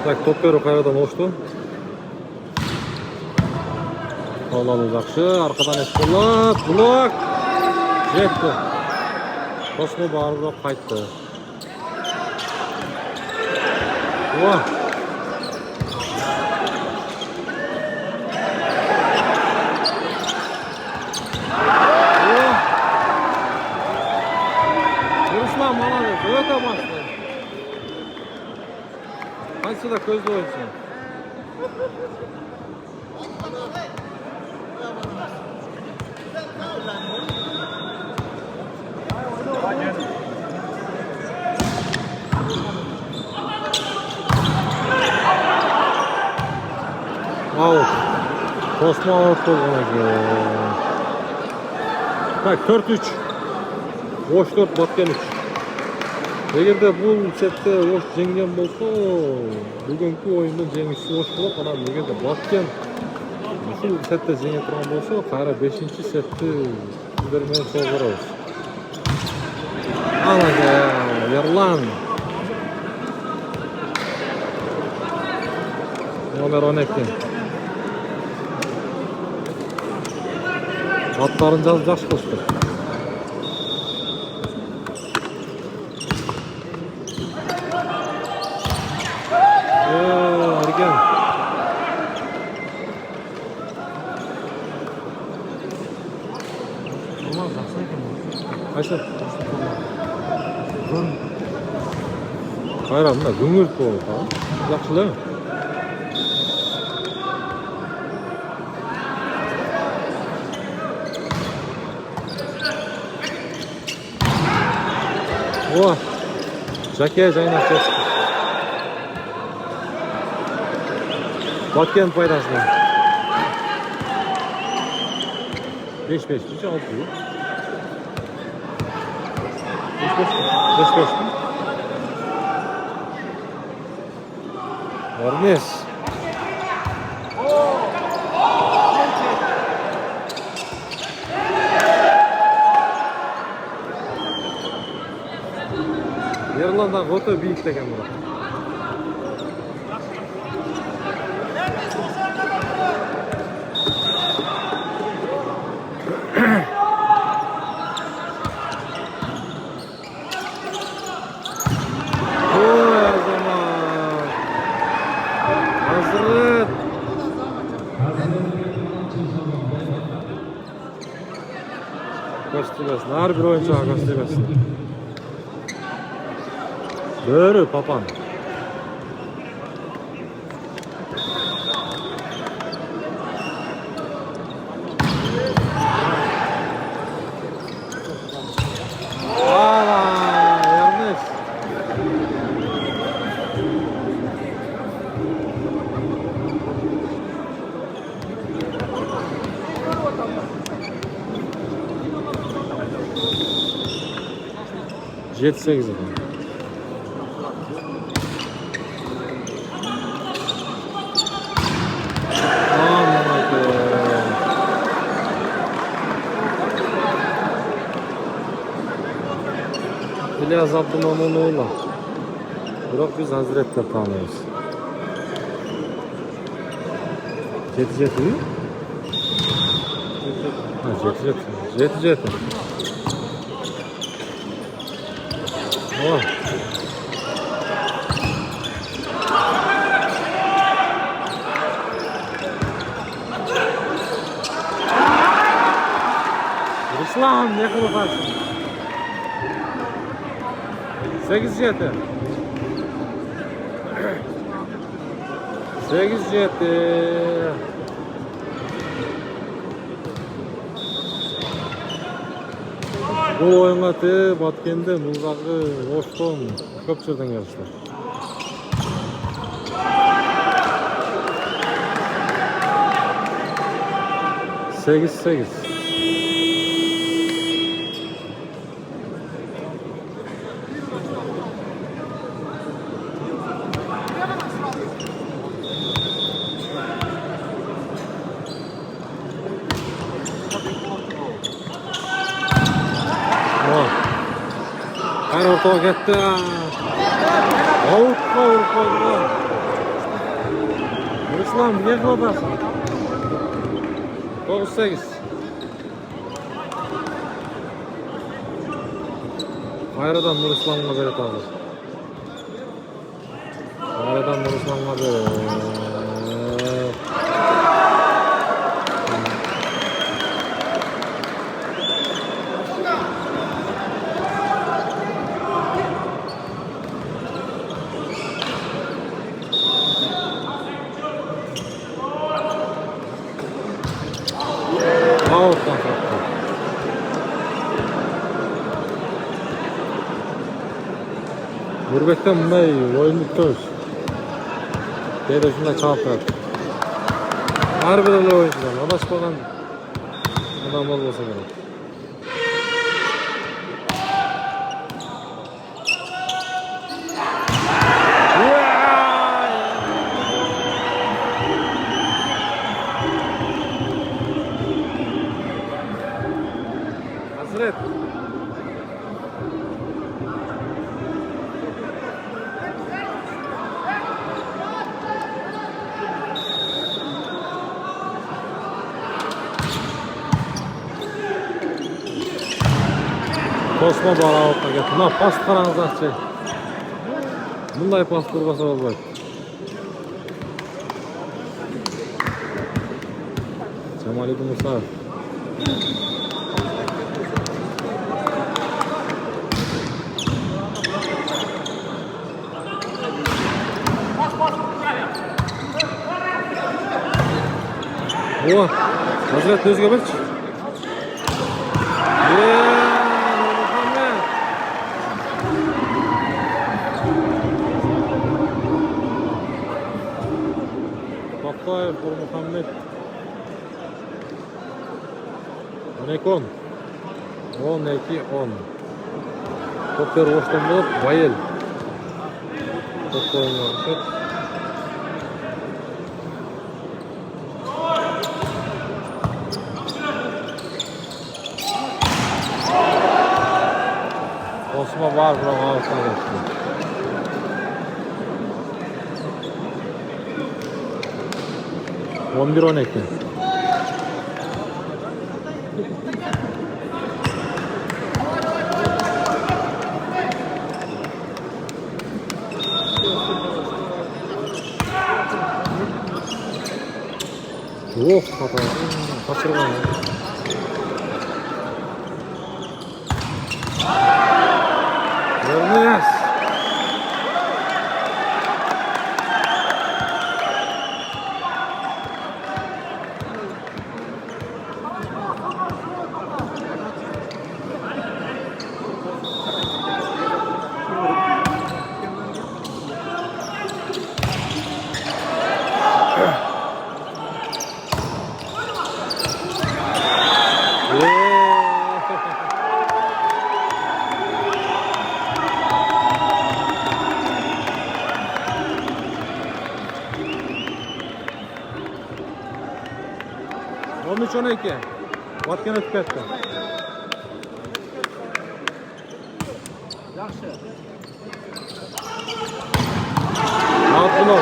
Так, топ беру қайрадан ошту. Қолалы жақшы, арқадан ешкіліп, блок! Жетті. Қосылы барып қайтты. О! Руслан, молодец, өте басты. Қайсы да көзді ойынсын. Аут. Tosma aut болған екен. Так, 4-3. Ош 4, Баткен 3. Егерде бұл сетте Ош жеңген болса, бүгінгі ойындың жеңісі Ош болып, ана егерде Баткен бұл сетте жеңе тұрған болса, қайра 5-ші сетті сіздермен сол қарауыз. Ана Ерлан. Номер 12. Аттарын жазып жақсы қосты. Әрген. Қайсы? Қайрамында көңілді болды. Жақшылы. О, Жаке жайнақ жесті. Баткен пайдасына. 5-5. Неше 6 бұл? 5-5. Әрмес. Ерландан ғоты бейік деген бұра. Koşturmasın. Her bir oyuncuya koşturmasın. Börü papan. Yanlış. Jet 8 efendim. İlyas Abdurman'ın oğlu. Biroq biz Hazret deb tanıymiz. Jeti mi? Ha, jeti. Oh. Ruslan ne kılıfarsın? 8 jeti. 8 jeti. Bu oyunga Batkende, Muzagı, Oşton köp жерден келишти. Sekiz. Her ortağa gitti. Avut koydu. Ruslan bir yakaladırsın. 9-8. Hayradan Ruslan'la beri kaldı. Hayradan Ruslan'la beri. Gurbetden bunday oyunluk söz. Deyde şunday çalıp turadi. Har bir oyuncudan adashib qolgan odam bo'lsa kerak. Hazret. Tosma bala outqa ketdi. Mana past qarangizlarchi. Bunday past urmasa bo'lmaydi. Jamoliddin Musayev. O, Hazret o'ziga bilch. To'qayev Muhammed. 12-10. 12-10. To'plar o'shdan bo'lib, Bayel. To'p o'ynayapti. Osma var biroq olsa ketdi. On bir 12. Oh, kaçırgan. On üç 12. Vatken ötüp ketdi. Yaxshi. Maqulov.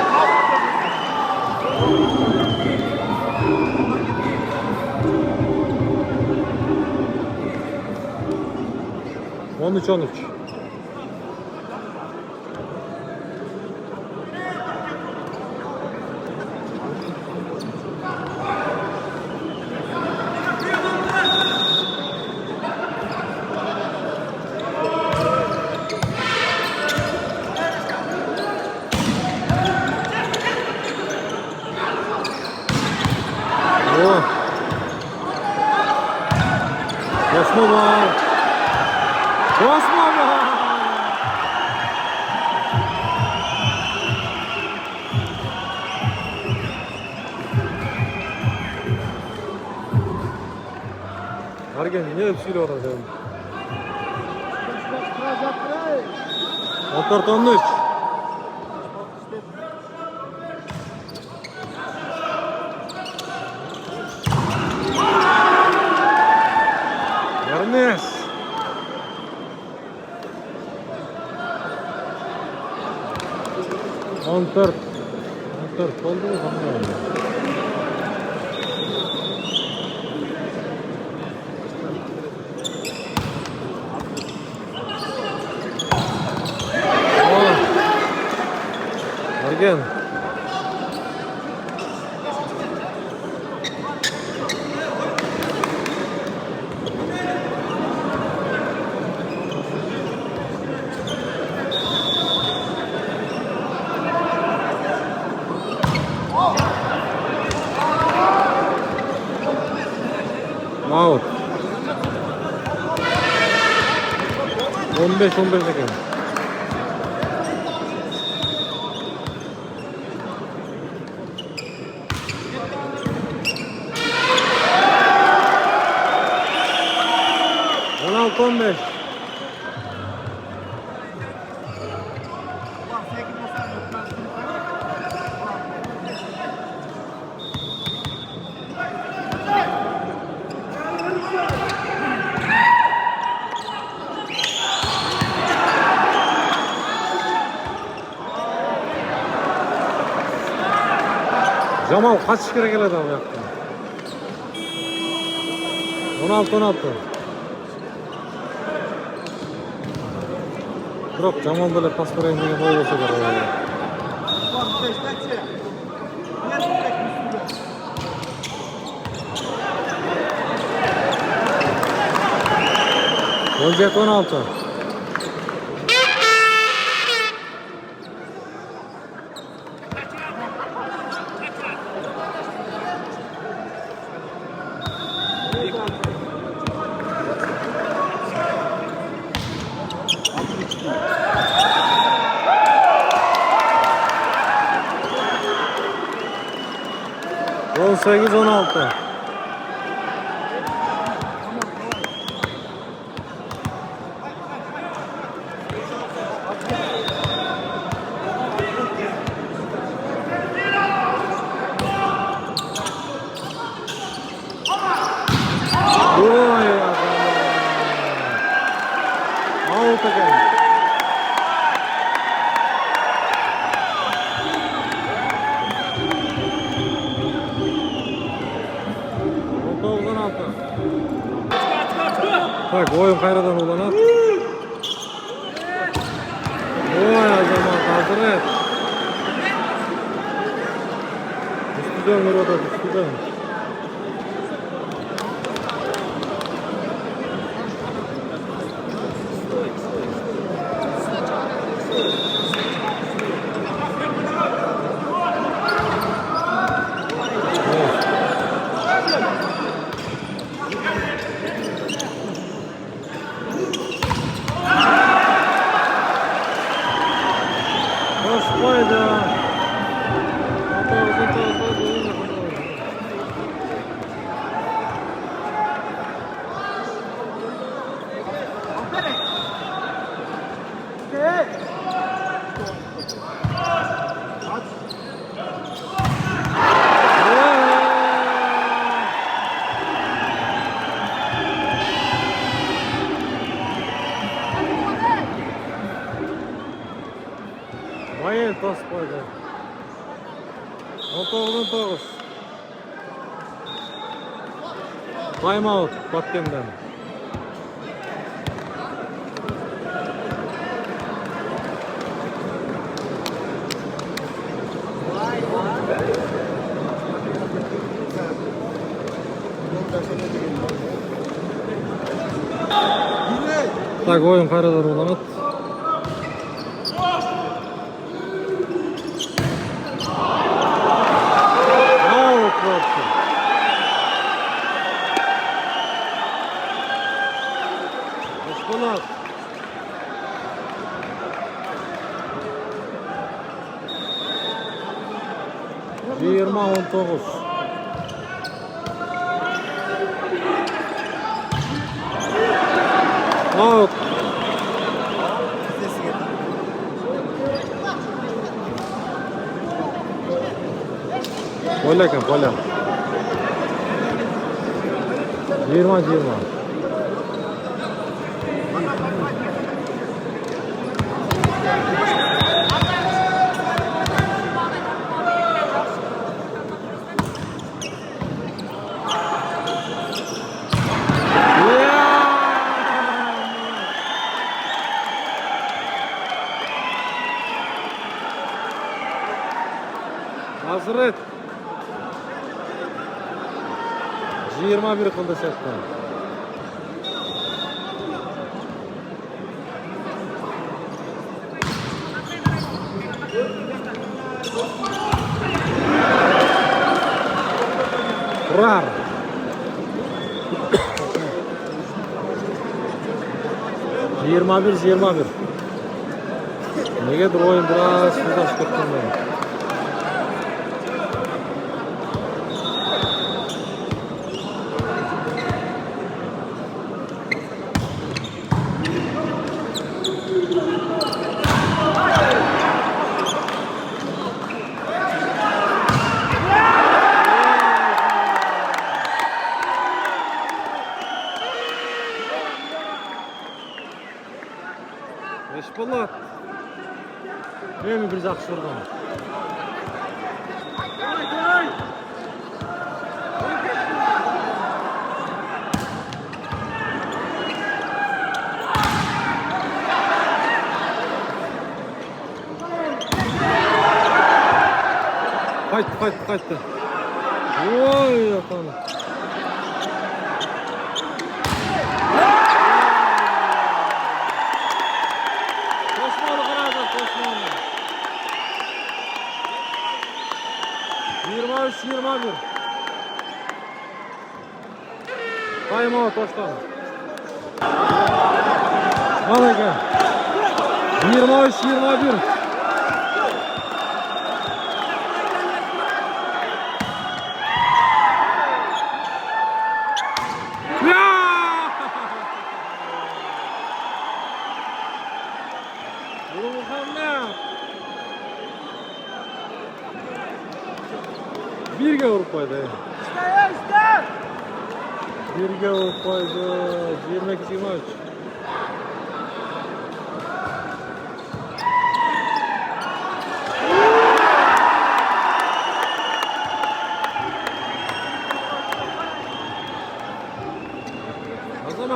On üç 13. Osman var. Osman var. Argen ne hepsiyle orada dedim. 14 13. Ernest. On dört oldu mu? Argen. Out. 15 ekan. On 15. Jamal kaçış kere geledi abi yaptı. 16. Yok Jamal böyle pas vereyim diye ne olursa gerek. Olacak 16. On 8 16. Out again. Bak oyun kayradan ulanat. Oy Azamat hazır et. Üstüden burada üstüden. Господи! тосып қойды. 19-19. Тайм-аут Баткенден. Так, ойын қайрадан уланады. Аут болыпты. Ешболат. Жиырма 19. Аут. Поля кім, поля. 20-20. Hazret. 21 қылды сәтті. Тұрар. Жиырма бір. Негедір ойын біраз сұлдаш кеткенде. Ешболат. Мен бір жақсы ұрған. Қайтты. Ой, атаны. Жиырма бір. Тайм-аут тоштан. Ал екен. 23-21. Birge vurup koydu. Birge vurup koydu. 22-23.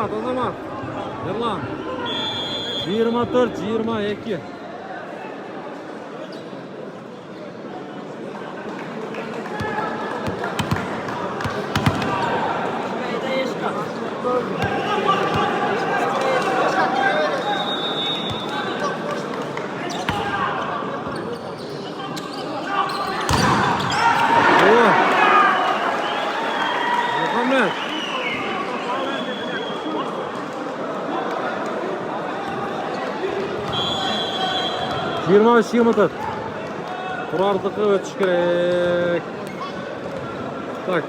Azamat. Erlan. 24-22. Muhammed. Жиырма 20. Тұрардықы өтіш керек. Так.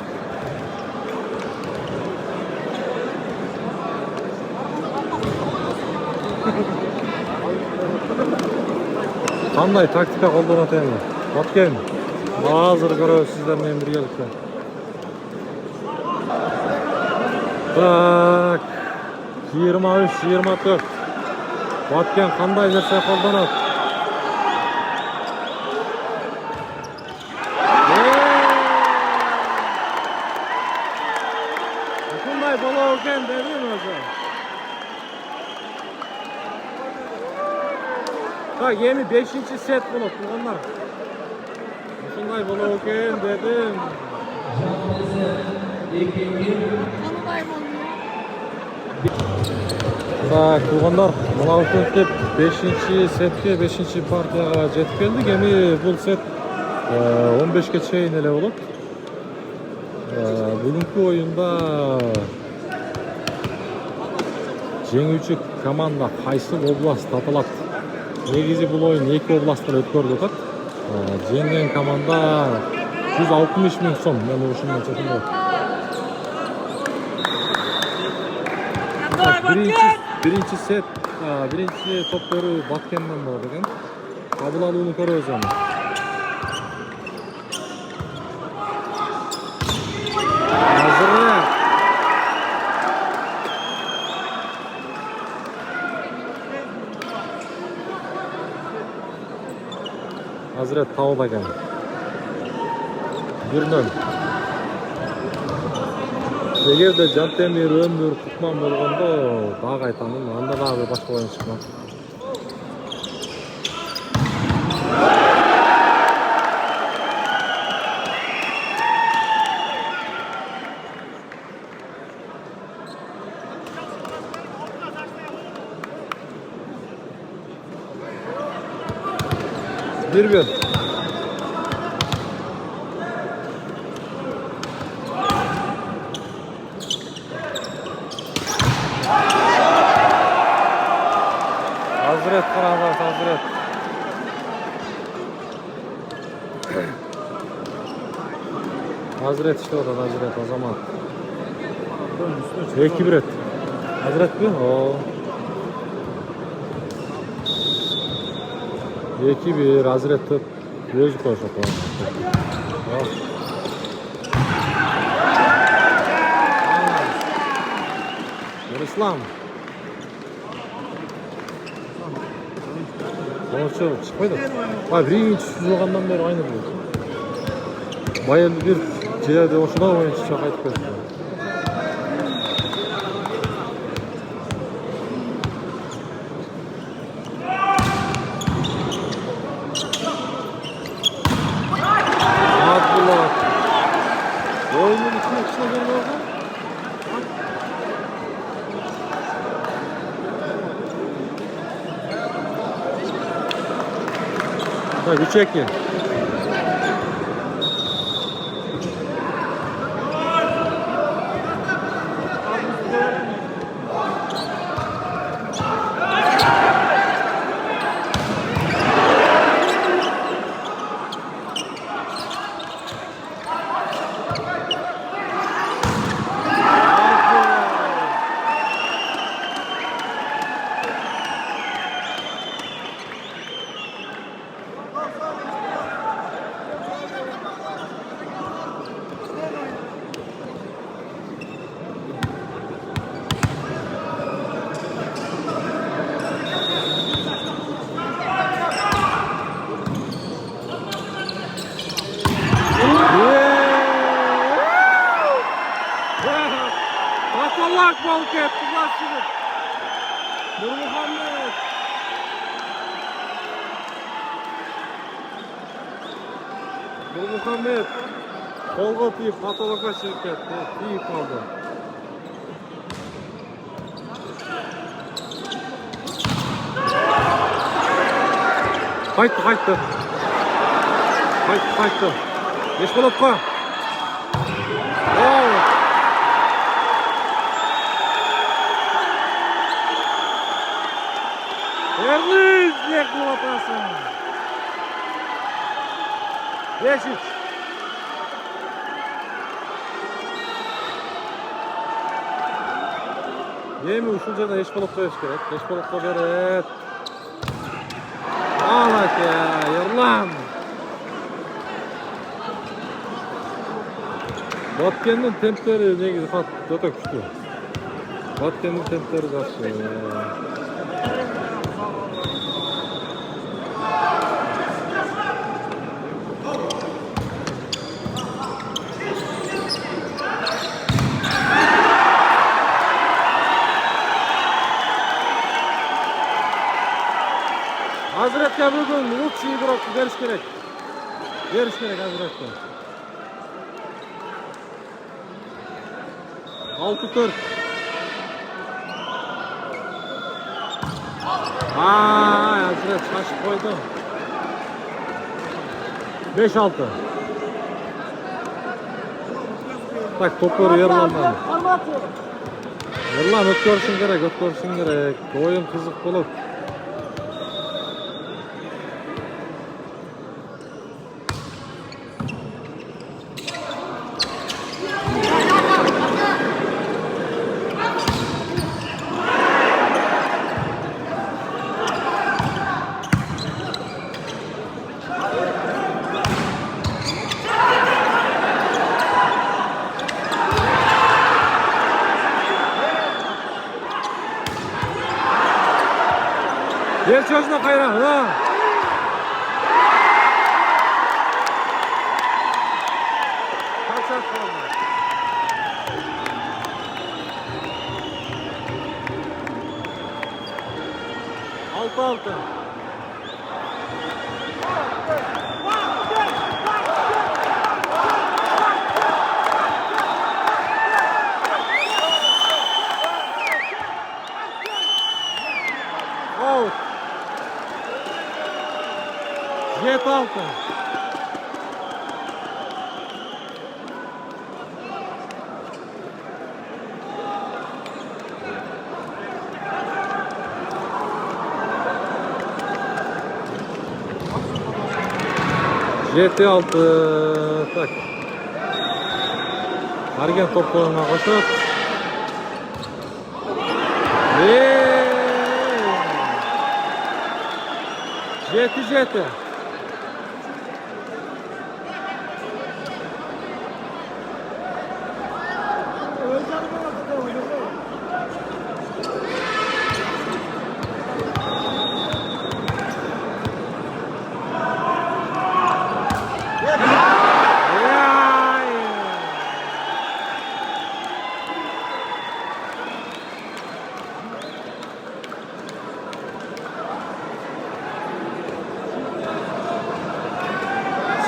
Қандай тактика қолданады енді? Баткен. Азыр көрөбүз сіздермен біргелікте. Так. 23-24. Баткен қандай нәрсе қолданады? Так, эми 5-set болот туугандар. Ушундай болот экен дедим. Так, туугандар, мына ушинтип 5-сетке, 5-партияга жетип келдик. Эми бул сет 15ке чейин эле болот. Бүгүнкү оюнда жеңүүчү команда кайсы област татылат? Негизи бул оюн 2 областтан өткөрүлүп атат. Жеңген команда 160 000 сом. Мен ушундан чекинем. Биринчи сет, биринчи топ көрүү Баткенден болот экен. Кабыл алууну көрөбүз эми. Hazret tavada ekan. 1-0. Эгерде Жантемир, Өмүр, Кутман болгондо дагы айтамын, анда дагы башка оюн чыкмак. Bir. Hazret karar Hazret. Hazret işte o da Hazret o zaman. 2-1 et. Hazret mi? Oo. 2-1 Hazret top gözü koşup o. İslam. Sonuçta çıkmaydı. Abi birinci çıkıyorgandan beri aynı bu. Bayağı bir şeyde hoşuna oyun şaka ettik. Oyunun içine geliyor mu? Hadi bir çekin. Batalak Balket, Kıbrıs'ın. Nurmuhammed. Nurmuhammed. Kolga tiyip, Batalak'a şirket. Tiyip aldı. Kayıttı. Kayıttı. Eşbalotqa. Erliz Lekli atası. 5-3. Yemi uşunca da Eşbalotqa eş gerek. Eşbalotqa beret. Alak ya, Yerlan. Batkendin templeri ne gibi öte küçtü. Batkendin templeri karşı. Hazret'e bugün lütfi игрокты beriş gerek. Beriş gerek Hazret'e. 6-4. Hazret şaşıp koydu. 5-6. Tak topu Erlan'dan. Erlan ötkörüşün gerek. Oyun kızık bulup. Yer çözüne kayran, ha? Kaç kaldı? Altı. Out. 7-6. Tak. Argen toplarına koşup. 7-7.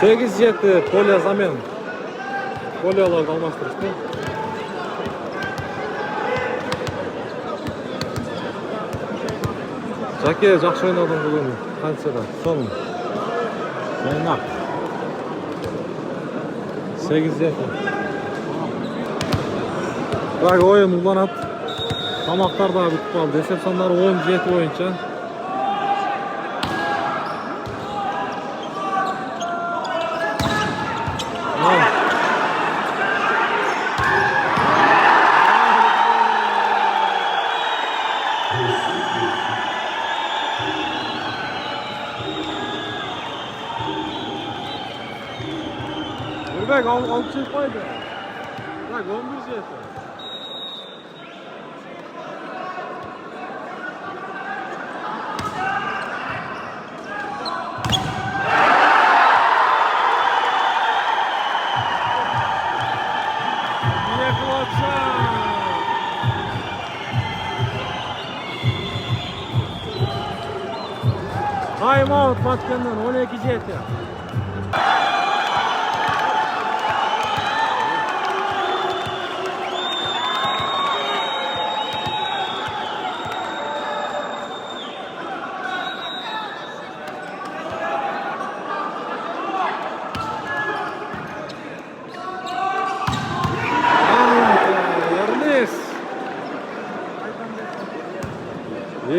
Sekiz yeti polya zamen. Polyalardı almashtırıştı. Jake жақсы ойнадың бүгін Францияда. Соның. Жайнақ. 8-7. Бірақ ойын ұлданады. Тамақтар да бүтіп қалды. Есеп сандары 17 ойынша. Bak alt şey koydu. Bak 11 yeti. Ne kılatsa. Time out Batken'den 12 yeti.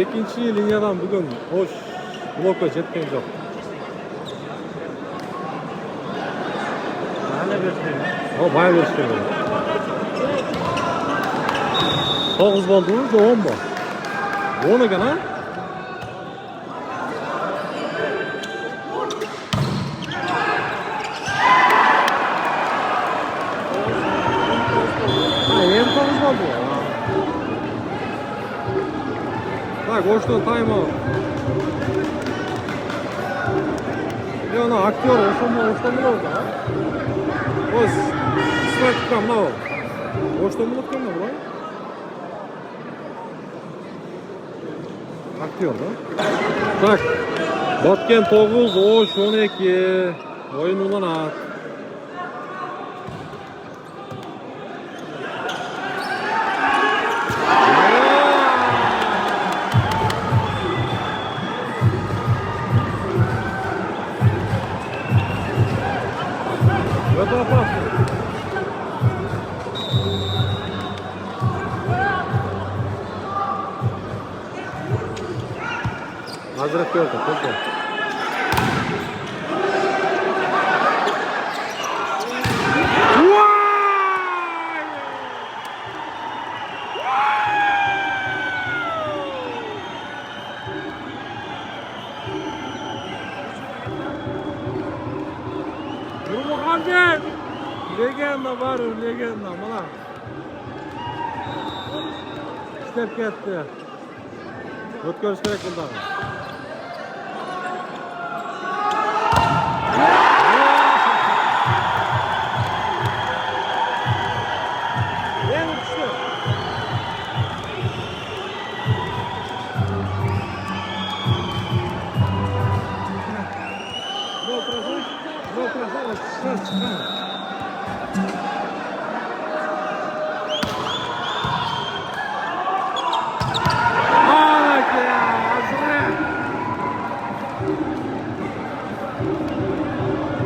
İkinci linyadan bugün hoş blokla jetken yok. O bayağı bir şey. 9 oldu, 10 mu? 10 ekan ha? Hem 9 oldu. Так, вот что тайм-аут. И она актер, ошо да? Оз стратикка мынау. Ошто мынау экен булай? Актер, да? Так. Batken 9, Oş 12. Oyun ulanat. Öte pas. Hazret gördü. Çok Nurmuhammed! Legenda var, legenda mana. İstep ketdi. O'tkarish kerak bundan. Yana tushdi. No proszę.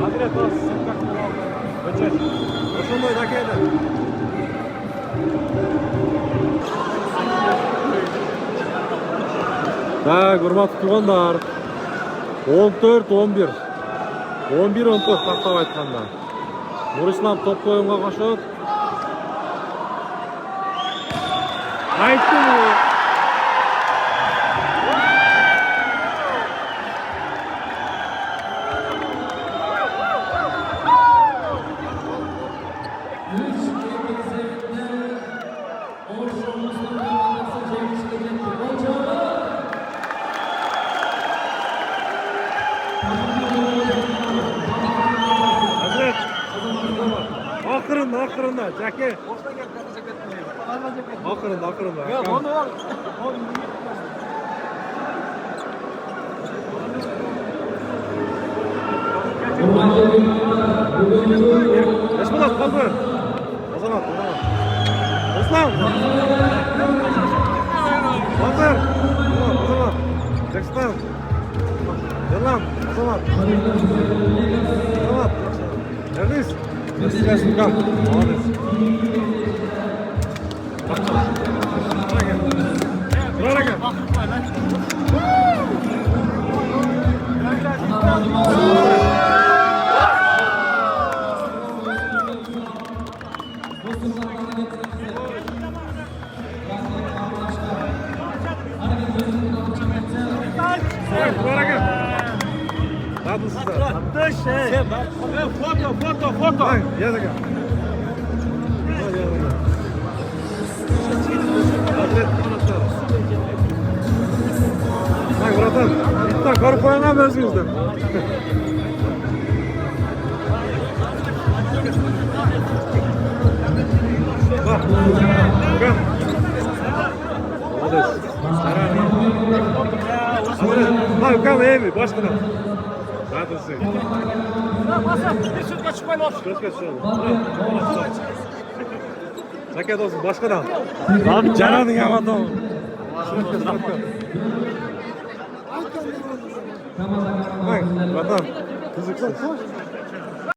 Hazret bas, sıkak mı? Öçer. Oşundoy da geldi. Так, урматтуу туугандар. 14-11. 11-14 тактап айтканда. Нурислам топко оюнга кошот. Айттым. Akırında, Jackie. Akırında. Ya onu al. Esmalat, kaldır. Azamat. Osman. Kaldır. Azamat. Jackson. Yalan. Azamat. Neredeyiz? Neredeyiz? Kal. Neredeyiz? Buraya gel. Hadi size. Foto. Gel de gel. Bak bratan. İtta karı koyana benziyorsun. Bak. Gel. Hadi. Hadi gel evi başkana. Hadi size. Bir süt kaçıp olsun. Köşke Jaket olsun başkana. Bak cananın yamandan. Bak bratan. Kızıksın.